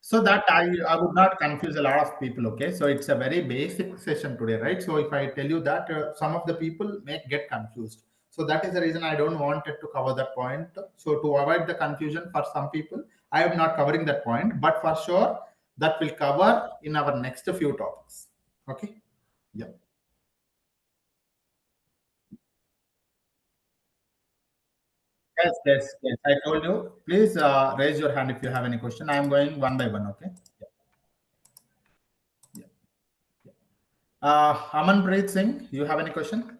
So that I would not confuse a lot of people. Okay, so it's a very basic session today, right? So if I tell you that some of the people may get confused, so that is the reason I don't want it to cover that point. So to avoid the confusion for some people, I am not covering that point, but for sure that will cover in our next few topics. Okay, yeah. Yes, yes, yes. I told you. Please raise your hand if you have any question. I am going one by one. Okay. Amanpreet Singh, you have any question?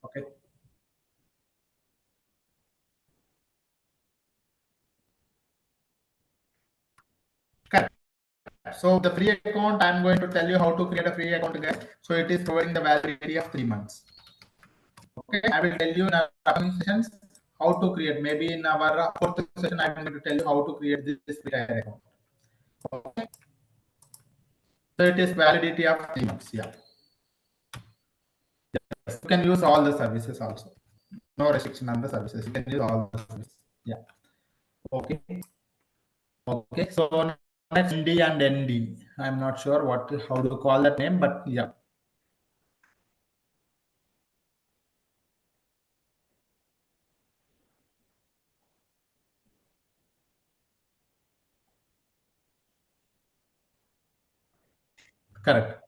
Okay. Correct. So the free account, I'm going to tell you how to create a free account, guys. So it is providing the validity of 3 months. Okay, I will tell you in our upcoming sessions how to create. Maybe in our fourth session, I'm going to tell you how to create this free account. Okay. So it is validity of 3 months. Yeah. Yes. You can use all the services also. No restriction on the services. You can use all the services. Yeah. Okay. Okay. So next ND and ND. I'm not sure how to call that name, but yeah. Correct.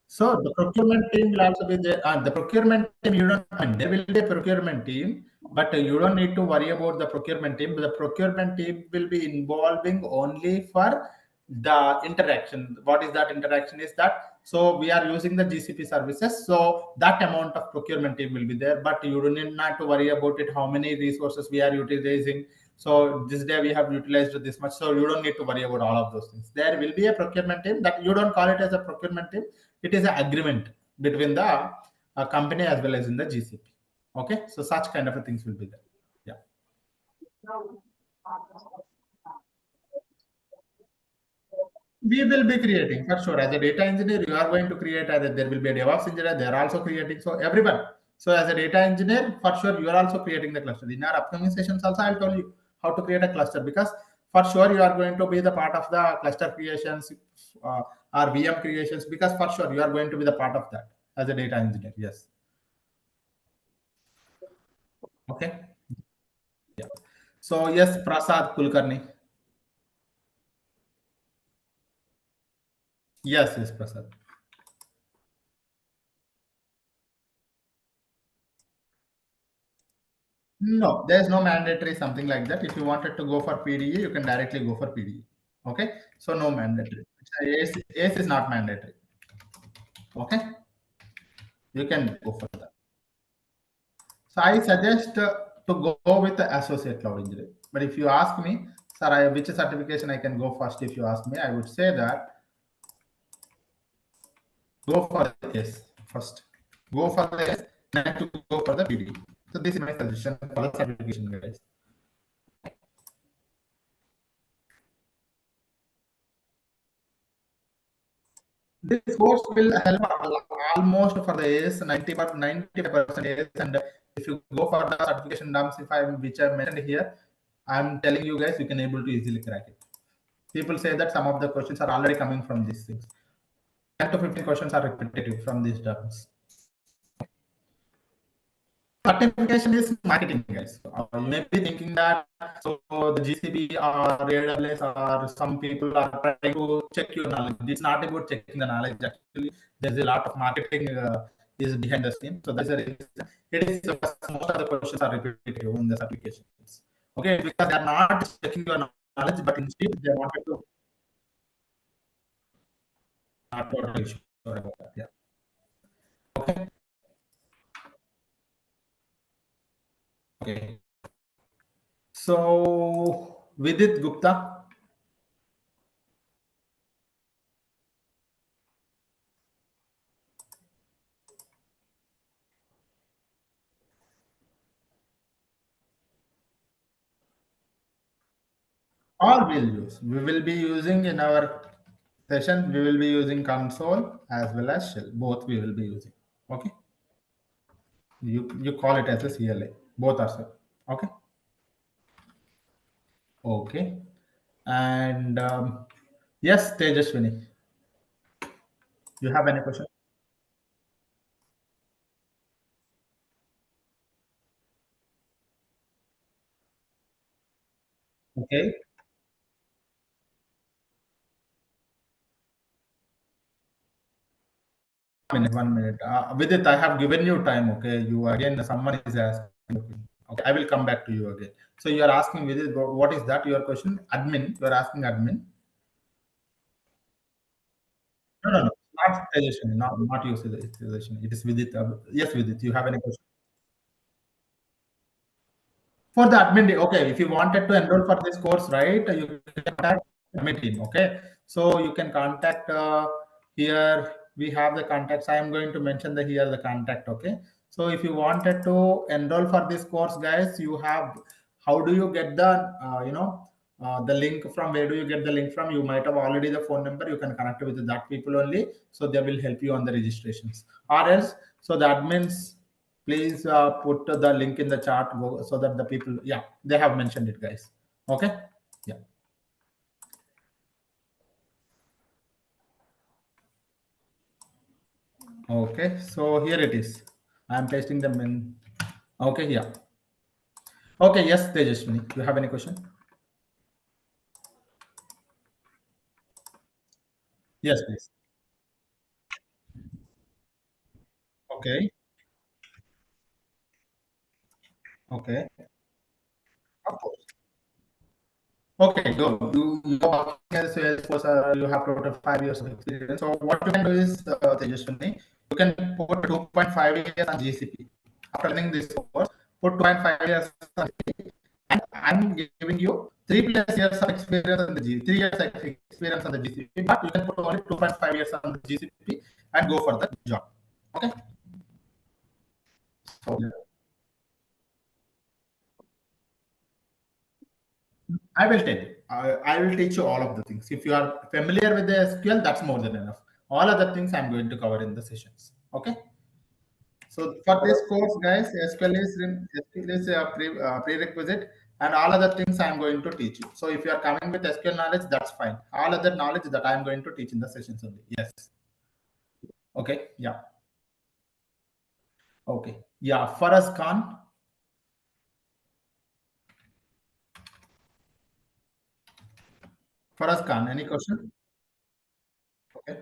So the procurement team will also be there. The procurement team, you don't, I mean, there will be a procurement team, but you don't need to worry about the procurement team. The procurement team will be involving only for the interaction. What is that interaction? Is that so we are using the GCP services, so that amount of procurement team will be there, but you don't need not to worry about it. How many resources we are utilizing? So this day we have utilized this much, so you don't need to worry about all of those things. There will be a procurement team that you don't call it as a procurement team. It is an agreement between the company as well as in the GCP. Okay, so such kind of things will be there. Yeah, we will be creating for sure. As a data engineer, you are going to create. There will be a DevOps engineer. They are also creating. So everyone. So as a data engineer, for sure, you are also creating the cluster. In our upcoming sessions, also I'll tell you how to create a cluster because for sure you are going to be the part of the cluster creations uh, or VM creations because for sure you are going to be the part of that as a data engineer. Yes. Okay. Yeah. So yes, Prasad Kulkarni. Yes, yes, Prasad. No, there's no mandatory something like that. If you wanted to go for PDE, you can directly go for PDE. Okay, so no mandatory. ACE is not mandatory. Okay, you can go for that. So I suggest to go with the associate cloud engineer. But if you ask me, sir, which certification I can go first? If you ask me, I would say that go for the ACE first. Go for the ACE, then to go for the PDE. So this is my suggestion for the certification, guys. This course will help almost for the AS 95% AS, and if you go for the certification dumps, which I mentioned here, I'm telling you guys, you can able to easily crack it. People say that some of the questions are already coming from these things. 10 to 15 questions are repetitive from these dumps. Certification is marketing, guys. You may be thinking that so the GCP or AWS or some people are trying to check your knowledge. It's not about checking the knowledge. Actually, there's a lot of marketing is behind the scene. So that's the reason. It is most of the questions are repetitive in the certifications. Okay, because they are not checking your knowledge, but instead they wanted to not totally sure about that. Yeah. Okay. Okay. So Vidit Gupta. All will use. We will be using in our session, we will be using console as well as shell. Both we will be using. Okay. You call it as a CLA. Both are set. Okay. Okay. And yes, Tejaswini, you have any question? Okay. 1 minute. 1 minute. With it, I have given you time. Okay. You again, someone is asking. Okay. Okay, I will come back to you again. So you are asking what is that your question? Admin. You are asking admin. No. Not Tejaswini, not you, Tejaswini. It is Vidit. Yes, Vidit. You have any question? For the admin day, okay. If you wanted to enroll for this course, right, you can contact admin team. Okay, so you can contact here. We have the contacts. I am going to mention the here the contact. Okay, so if you wanted to enroll for this course, guys, you have. How do you get the the link from? Where do you get the link from? You might have already the phone number. You can connect with that people only, so they will help you on the registrations. Or else, so the admins, please put the link in the chat so that the people, yeah, they have mentioned it, guys. Okay, yeah. Okay, so here it is. I'm pasting them in. Okay, yeah. Okay, yes, Tejaswini, you have any question? Yes, please. Okay, okay, of course. Okay, you're working as a Salesforce, you have total 5 years of experience. So what you can do is, Tejaswini, you can put 2.5 years on GCP. After learning this course, put 2.5 years on GCP. And I'm giving you 3+ years of experience on the 3 years of experience on the GCP, but you can put only 2.5 years on the GCP and go for the job. Okay. So I will tell you. I will teach you all of the things. If you are familiar with the SQL, that's more than enough. All other things I'm going to cover in the sessions. Okay. So for this course, guys, SQL is a prerequisite, and all other things I'm going to teach you. So if you are coming with SQL knowledge, that's fine. All other knowledge that I'm going to teach in the sessions only. Yes. Okay. Yeah. Okay. Yeah. Faraz Khan. Faraz Khan. Any question? Okay.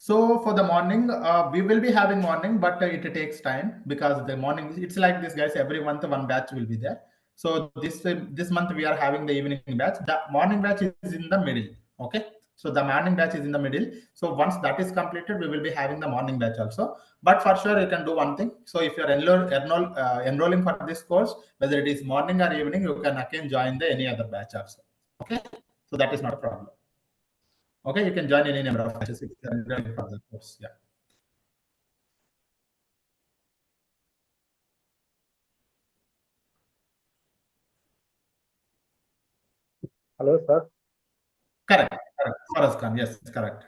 So for the morning, we will be having morning, but it takes time because the morning it's like this, guys. Every month, one batch will be there. So this month we are having the evening batch. The morning batch is in the middle. Okay. So the morning batch is in the middle. So once that is completed, we will be having the morning batch also. But for sure, you can do one thing. So if you're enrolling for this course, whether it is morning or evening, you can again join the any other batch also. Okay. So that is not a problem. Okay, you can join any number of batches if you're enrolling for the course. Yeah. Hello, sir. Correct. Correct. Faraz Khan. Yes, correct.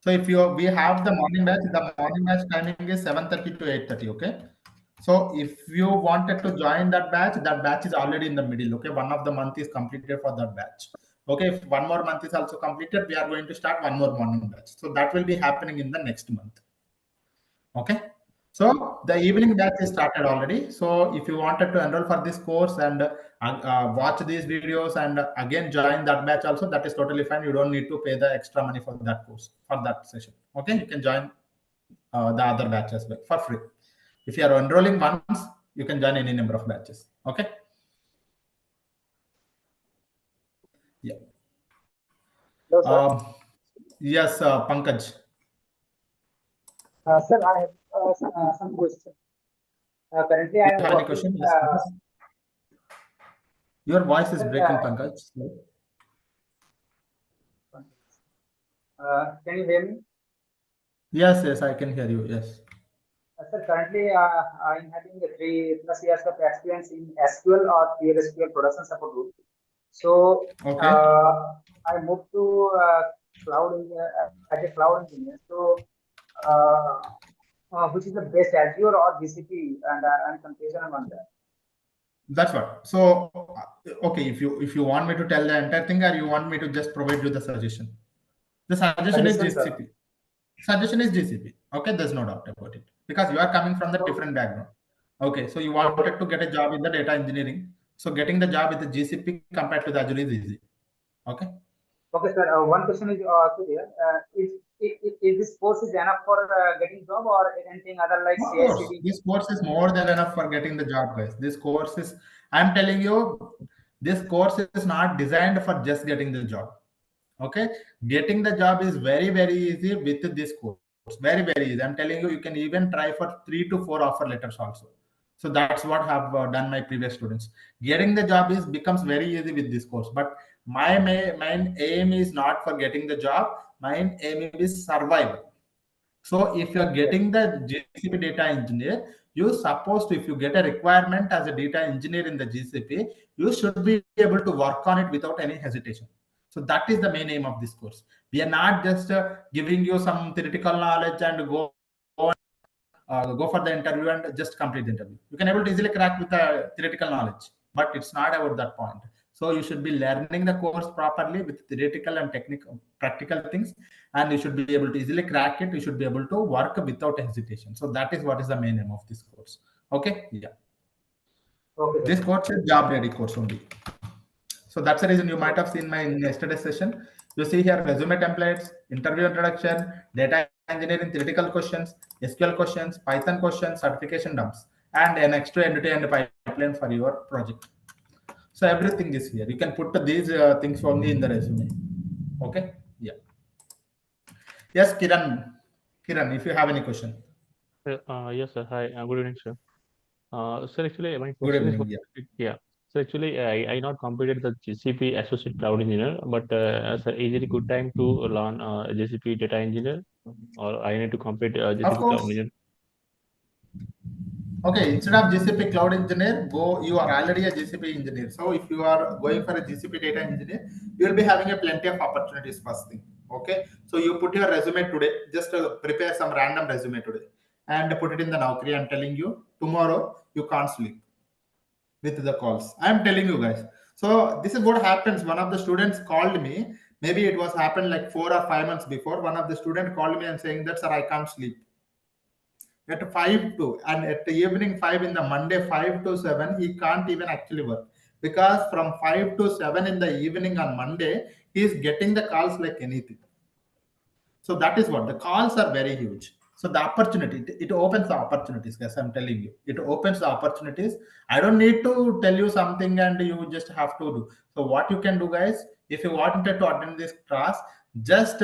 So if we have the morning batch timing is 7:30 to 8:30. Okay. So if you wanted to join that batch is already in the middle. Okay. One of the month is completed for that batch. Okay. If one more month is also completed, we are going to start one more morning batch. So that will be happening in the next month. Okay. So the evening batch is started already. So if you wanted to enroll for this course and watch these videos and again join that batch also, that is totally fine. You don't need to pay the extra money for that course, for that session. Okay, you can join the other batch as well for free. If you are enrolling once, you can join any number of batches. Okay. Yeah. Hello, sir. Yes, Pankaj. Sir, I have some question. Currently, You I am have any working. question? Yes, Pankaj. Your voice is Sir, breaking, Pankaj. can you hear me? Yes, I can hear you. Yes. Sir, currently, I am having 3+ years of experience in SQL or PLSQL production support group. So, Okay. I moved to cloud engineer, as a cloud engineer. So, uh, which is the best, Azure or GCP? And I'm confused on that. That's what. So, okay, if you want me to tell the entire thing, or you want me to just provide you the suggestion, the suggestion is Suggestion, sir. GCP. Suggestion is GCP. Okay, there's no doubt about it because you are coming from the So, different background. Okay, so you okay. wanted to get a job in the data engineering. So getting the job with the GCP compared to the Azure is easy. Okay. Okay, sir. One question is also there. if this course is enough for getting job or anything other like Of course, CICD? this course is more than enough for getting the job, guys. This course is, I'm telling you, this course is not designed for just getting the job. Okay, getting the job is very easy with this course. Very easy. I'm telling you, you can even try for 3 to 4 offer letters also. So that's what have done my previous students. Getting the job is becomes very easy with this course. But my main aim is not for getting the job. My aim is survival. So if you're Yes. getting the GCP data engineer, you supposed to, if you get a requirement as a data engineer in the GCP, you should be able to work on it without any hesitation. So that is the main aim of this course. We are not just giving you some theoretical knowledge and go for the interview and just complete the interview. You can able to easily crack with the theoretical knowledge, but it's not about that point. So you should be learning the course properly with theoretical and technical practical things, and you should be able to easily crack it. You should be able to work without hesitation. So that is what is the main aim of this course. Okay, yeah. Okay, This sir. course is job ready course only. So that's the reason you might Okay. have seen my yesterday session. You see here resume templates, interview introduction, data engineering theoretical questions, SQL questions, Python questions, certification dumps, and an extra end-to-end pipeline for your project. So everything is here. You can put these things only in the resume. Okay. Yeah. Yes, Kiran. Kiran, if you have any question. Yes, sir. Hi, good evening, sir. Sir, actually, my Good question is, evening. Yeah. yeah. So actually, I not completed the GCP Associate Cloud Engineer, but sir, is it a good time to learn GCP Data Engineer, or I need to complete Of GCP Cloud course. Engineer? Okay, instead of GCP cloud engineer, go, you are already a GCP engineer. So if you are going for a GCP data engineer, you will be having a plenty of opportunities first thing. Okay. So you put your resume today, just prepare some random resume today and put it in the Naukri. I'm telling you, tomorrow you can't sleep with the calls. I'm telling you guys. So this is what happens. One of the students called me. Maybe it was happened like 4 or 5 months before. One of the student called me and saying that, sir, I can't sleep at 5 to, and at the evening 5 in the Monday 5 to 7 he can't even actually work, because from 5 to 7 in the evening on Monday he is getting the calls like anything. So that is what the calls are very huge. So the opportunity, it opens the opportunities, guys. I'm telling you, it opens the opportunities. I don't need to tell you something and you just have to do. So what you can do, guys, if you wanted to attend this class, just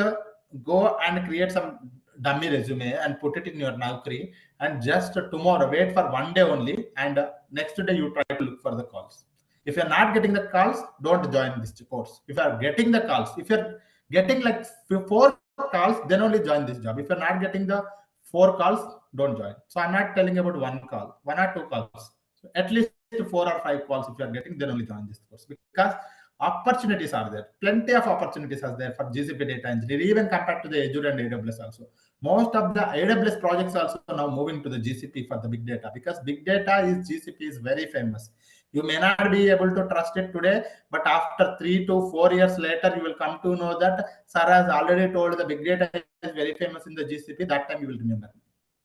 go and create some dummy resume and put it in your Naukri, and just tomorrow wait for 1 day only, and next day you try to look for the calls. If you're not getting the calls, don't join this course. If you're getting the calls, if you're getting like 4 calls, then only join this job. If you're not getting the 4 calls, don't join. So I'm not telling about 1 call, 1 or 2 calls. So at least 4 or 5 calls if you're getting, then only join this course, because opportunities are there. Plenty of opportunities are there for GCP data engineer, even compared to the Azure and AWS also. Most of the AWS projects also now moving to the GCP for the big data, because big data is GCP is very famous. You may not be able to trust it today, but after 3 to 4 years later, you will come to know that Sir has already told the big data is very famous in the GCP. That time you will remember.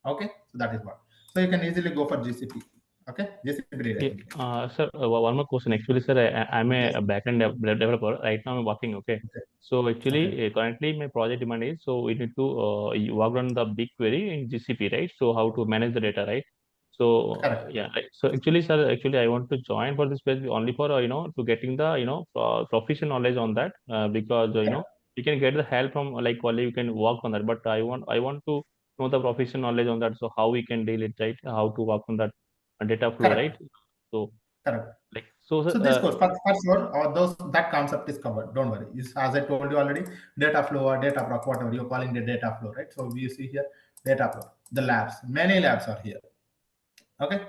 Okay, so that is what. So you can easily go for GCP. Okay, GCP data Yeah, engineer. sir, one more question. Actually, sir, I'm Yes. a backend developer. Right now, I'm working. Okay. Okay. So actually, Okay. currently, my project demand is so we need to work on the BigQuery in GCP, right? So how to manage the data, right? So Correct. yeah, so actually, sir, actually, I want to join for this page only for to getting the proficient knowledge on that because Correct. you can get the help from like only you can work on that. But I want to know the proficient knowledge on that. So how we can deal it, right? How to work on that data flow, right? Correct. So Correct. like so, sir, So this course, for sure, or those that concept is covered. Don't worry. As I told you already, data flow or data proc, whatever you're calling the data flow, right? So we see here data flow. The labs, many labs are here. Okay.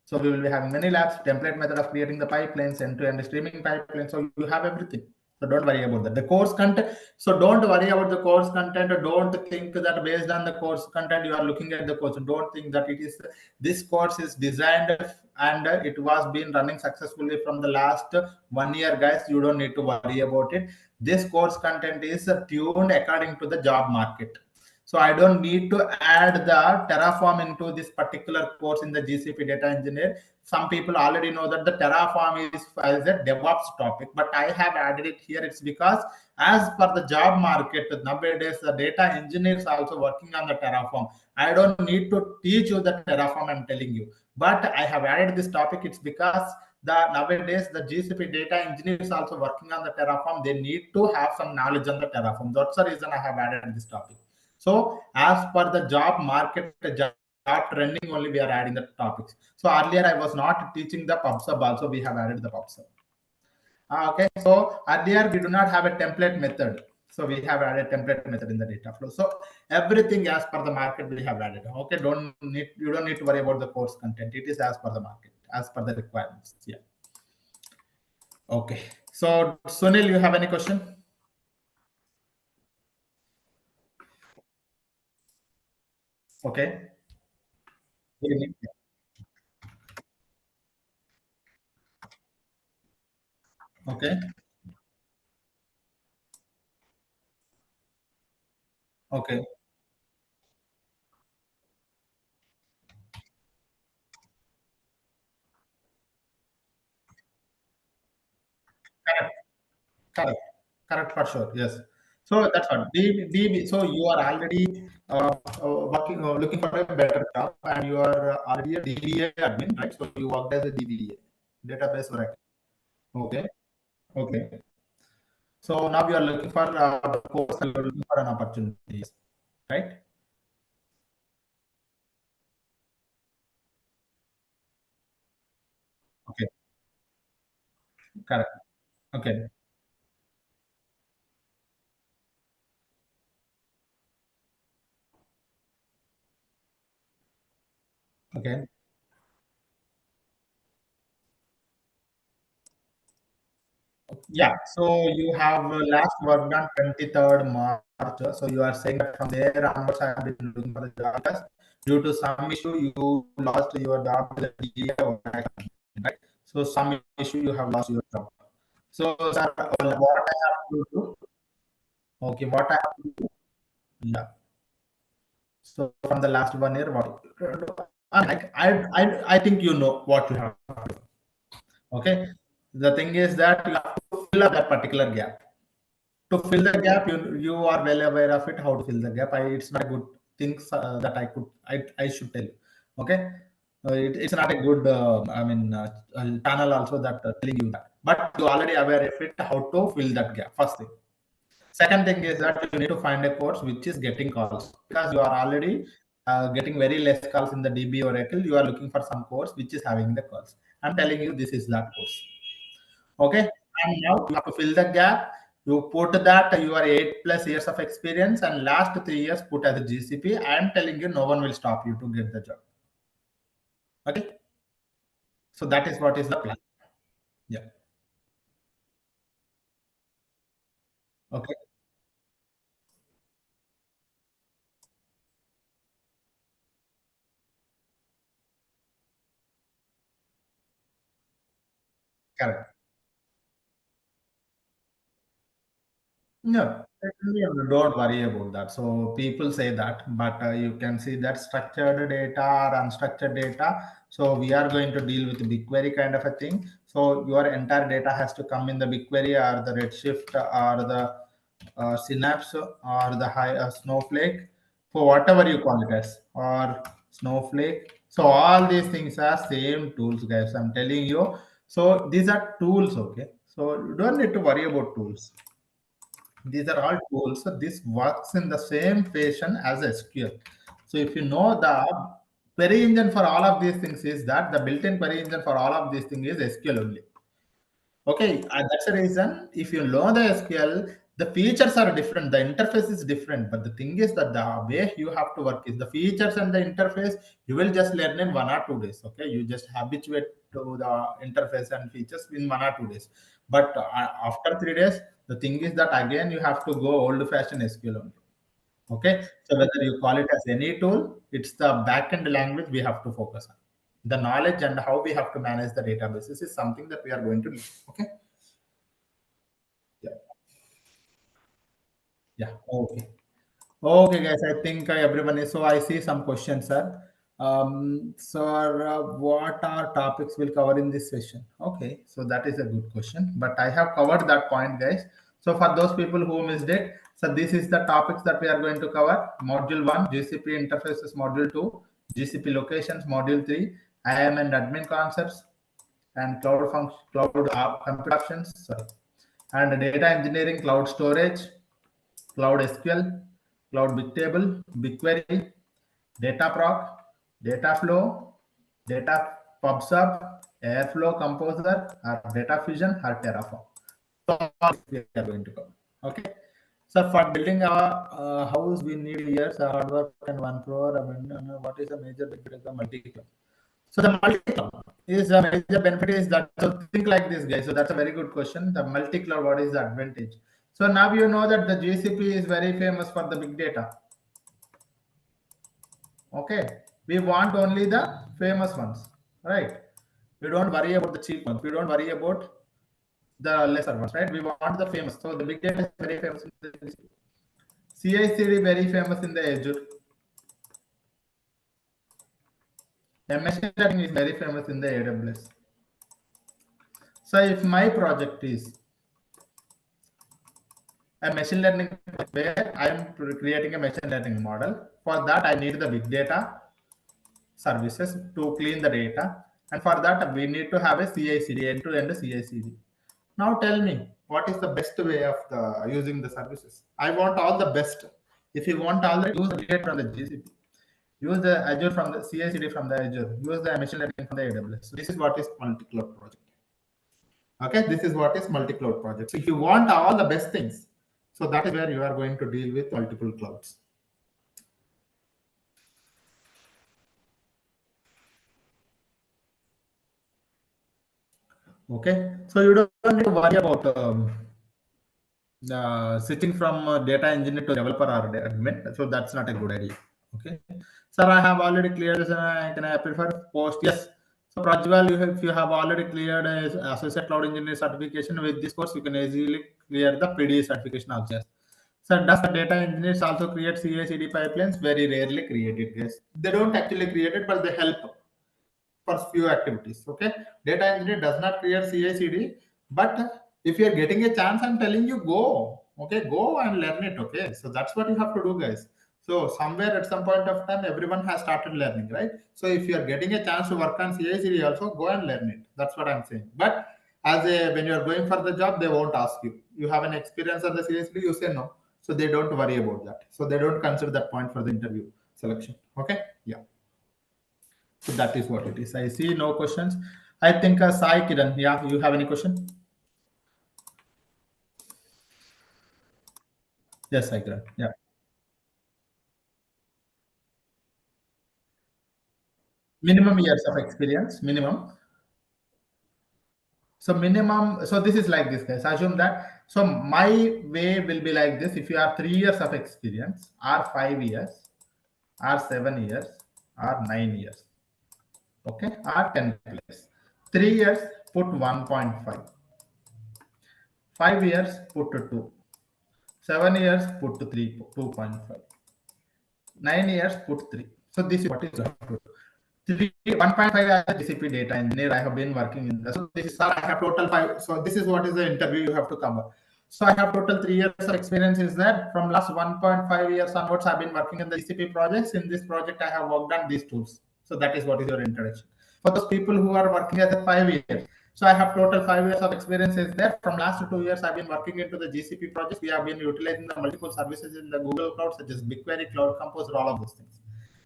So we will be having many labs, template method of creating the pipelines, end-to-end streaming pipeline. So you have everything. So don't worry about that. The course content. So don't worry about the course content. Don't think that based on the course content you are looking at the course. Don't think that it is this course is designed and it was been running successfully from the last 1 year, guys. You don't need to worry about it. This course content is tuned according to the job market. So I don't need to add the Terraform into this particular course in the GCP data engineer. Some people already know that the Terraform is as a DevOps topic, but I have added it here. It's because as per the job market nowadays, the data engineers are also working on the Terraform. I don't need to teach you the Terraform, I'm telling you. But I have added this topic. It's because the nowadays the GCP data engineers also working on the Terraform. They need to have some knowledge on the Terraform. That's the reason I have added this topic. So as per the job market, job trending only, we are adding the topics. So earlier I was not teaching the PubSub. Also we have added the PubSub. Okay, so earlier we do not have a template method. So we have added template method in the data flow. So everything as per the market we have added. Okay, you don't need to worry about the course content. It is as per the market, as per the requirements. Yeah. Okay. So Sunil, you have any question? Okay. Good evening. Okay. Okay. Correct. Correct. Correct for sure. Yes. So that's what DB. So you are already working, looking for a better job, and you are already a DBA admin, right? So you worked as a DBA, database or okay. Okay. So now you are looking for the course, and you are looking for an opportunity, right? Okay. Correct. Okay. Okay. Yeah, so you have last worked on 23rd March. So you are saying that from there onwards, I have been looking for the job. Because due to some issue, you lost your job with the DA or right? So some issue you have lost your job. So sir, what I have to do? Okay, what I have to do? Yeah. So from the last 1 year, what? I think you know what you have to do. Okay. The thing is that you have to fill up that particular gap. To fill the gap, you are well aware of it, how to fill the gap. It's not a good thing that I should tell you. Okay. It's not a good channel also that telling you that, but you already aware of it, how to fill that gap. First thing. Second thing is that you need to find a course which is getting calls, because you are already getting very less calls in the DB Oracle. You are looking for some course which is having the calls. I'm telling you, this is that course. Okay. And now you have to fill the gap. You put that you are 8+ years of experience, and last 3 years put as a GCP. I am telling you, no one will stop you to get the job. Okay. So that is what is the plan. Yeah. Okay. Correct. No, don't worry about that. So people say that, but you can see that structured data or unstructured data. So we are going to deal with BigQuery kind of a thing. So your entire data has to come in the BigQuery or the Redshift or the Synapse or the high Snowflake, for whatever you call it as, or Snowflake. So all these things are same tools, guys. I'm telling you. So these are tools, okay? So you don't need to worry about tools. These are all tools. So this works in the same fashion as SQL. So if you know the query engine for all of these things is that the built-in query engine for all of these things is SQL only. Okay, that's the reason. If you know the SQL, the features are different. The interface is different, but the thing is that the way you have to work is the features and the interface. You will just learn in 1 or 2 days. Okay, you just habituate to the interface and features in 1 or 2 days. But after 3 days, the thing is that again you have to go old-fashioned SQL only. Okay, so whether you call it as any tool, it's the backend language we have to focus on. The knowledge and how we have to manage the databases is something that we are going to do. Okay. Yeah. Yeah. Okay. Okay, guys. I think everyone is. So I see some questions, sir. Sir, what are topics we'll cover in this session? Okay, so that is a good question. But I have covered that point, guys. So for those people who missed it, so this is the topics that we are going to cover. Module 1, GCP interfaces. Module 2, GCP locations. Module 3, IAM and admin concepts and cloud function, cloud computer options, sorry, and data engineering, cloud storage, cloud SQL, cloud bigtable, BigQuery, Dataproc, Dataflow, Data PubSub, Airflow Composer, or Data Fusion, or Terraform. So we are going to cover. Okay. So for building our house, we need years, hard work, and 1 crore. I mean, what is the major benefit of the multi-cloud? So the multi-cloud is a major benefit is that, so think like this, guys. So that's a very good question. The multi-cloud, what is the advantage? So now you know that the GCP is very famous for the big data. Okay, we want only the famous ones, right? We don't worry about the cheap ones. We don't worry about the lesser ones, right? We want the famous. So the big data is very famous in the GCP. CI/CD very famous in the Azure. Machine learning is very famous in the AWS. So if my project is a machine learning where I am creating a machine learning model, for that I need the big data services to clean the data, and for that we need to have a CI/CD, end-to-end CI/CD. Now tell me, what is the best way of using the services? I want all the best. If you want all the, use the data from the GCP, use the Azure from the CI/CD from the Azure, use the machine learning from the AWS. So this is what is multi-cloud project. Okay, this is what is multi-cloud project. So if you want all the best things, so that is where you are going to deal with multiple clouds. Okay, so you don't need to worry about switching from data engineer to developer or admin. So that's not a good idea. Okay, sir, I have already cleared this. Can I prefer post? Yes. So Prajwal, if you have already cleared a associate cloud engineer certification with this course, you can easily clear the PD certification also. So does the data engineers also create CI/CD pipelines? Very rarely created, guys. They don't actually create it, but they help for few activities. Okay, data engineer does not create CI/CD, but if you are getting a chance, I'm telling you, go. Okay, go and learn it. Okay, so that's what you have to do, guys. So somewhere at some point of time, everyone has started learning, right? So if you are getting a chance to work on CI/CD, also go and learn it. That's what I'm saying. But when you are going for the job, they won't ask you. You have an experience on the CI/CD, you say no. So they don't worry about that. So they don't consider that point for the interview selection. Okay, yeah. So that is what it is. I see no questions. I think Sai Kiran, yeah, you have any question? Yes, Sai Kiran. Yeah. Minimum years of experience, minimum. So minimum, so this is like this, guys. Assume that. So my way will be like this. If you have 3 years of experience, or 5 years, or 7 years, or 9 years, okay, or 10 plus. 3 years, put 1.5. 5 years, put to 2. 7 years, put to 3, 2.5. 9 years, put 3. So this is what is 1.5 as a GCP data engineer. I have been working in this. So this is, I have total 5. So this is what is the interview you have to cover. So I have total 3 years of experience. Is that from last 1.5 years onwards, I've been working in the GCP projects. In this project, I have worked on these tools. So that is what is your introduction. For those people who are working as a 5 years, so I have total 5 years of experience is there. From last 2 years, I've been working into the GCP projects. We have been utilizing the multiple services in the Google Cloud, such as BigQuery, Cloud Composer, all of those things.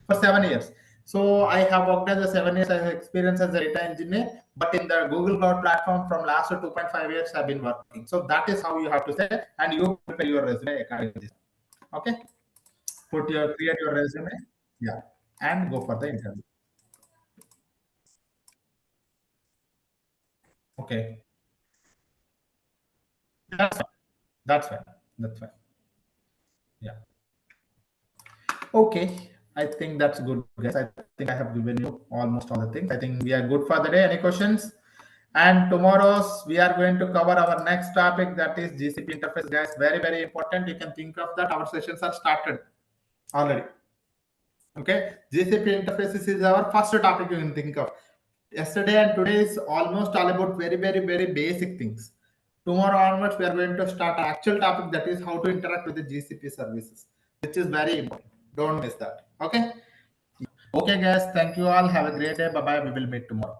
For 7 years. So I have worked as a 7 years as experience as a data engineer, but in the Google Cloud platform from last 2.5 years, I've been working. So that is how you have to say, and you prepare your resume according to this. Okay. Create your resume. Yeah. And go for the interview. Okay. That's fine. That's fine. That's fine. Yeah. Okay. I think that's good, guys. I think I have given you almost all the things. I think we are good for the day. Any questions? And tomorrow's we are going to cover our next topic, that is GCP interface, guys. Very, very important. You can think of that. Our sessions are started already. Okay. GCP interfaces is our first topic you can think of. Yesterday and today is almost all about very, very, very basic things. Tomorrow onwards, we are going to start an actual topic, that is how to interact with the GCP services, which is very important. Don't miss that. Okay. Okay, guys. Thank you all. Have a great day. Bye bye. We will meet tomorrow.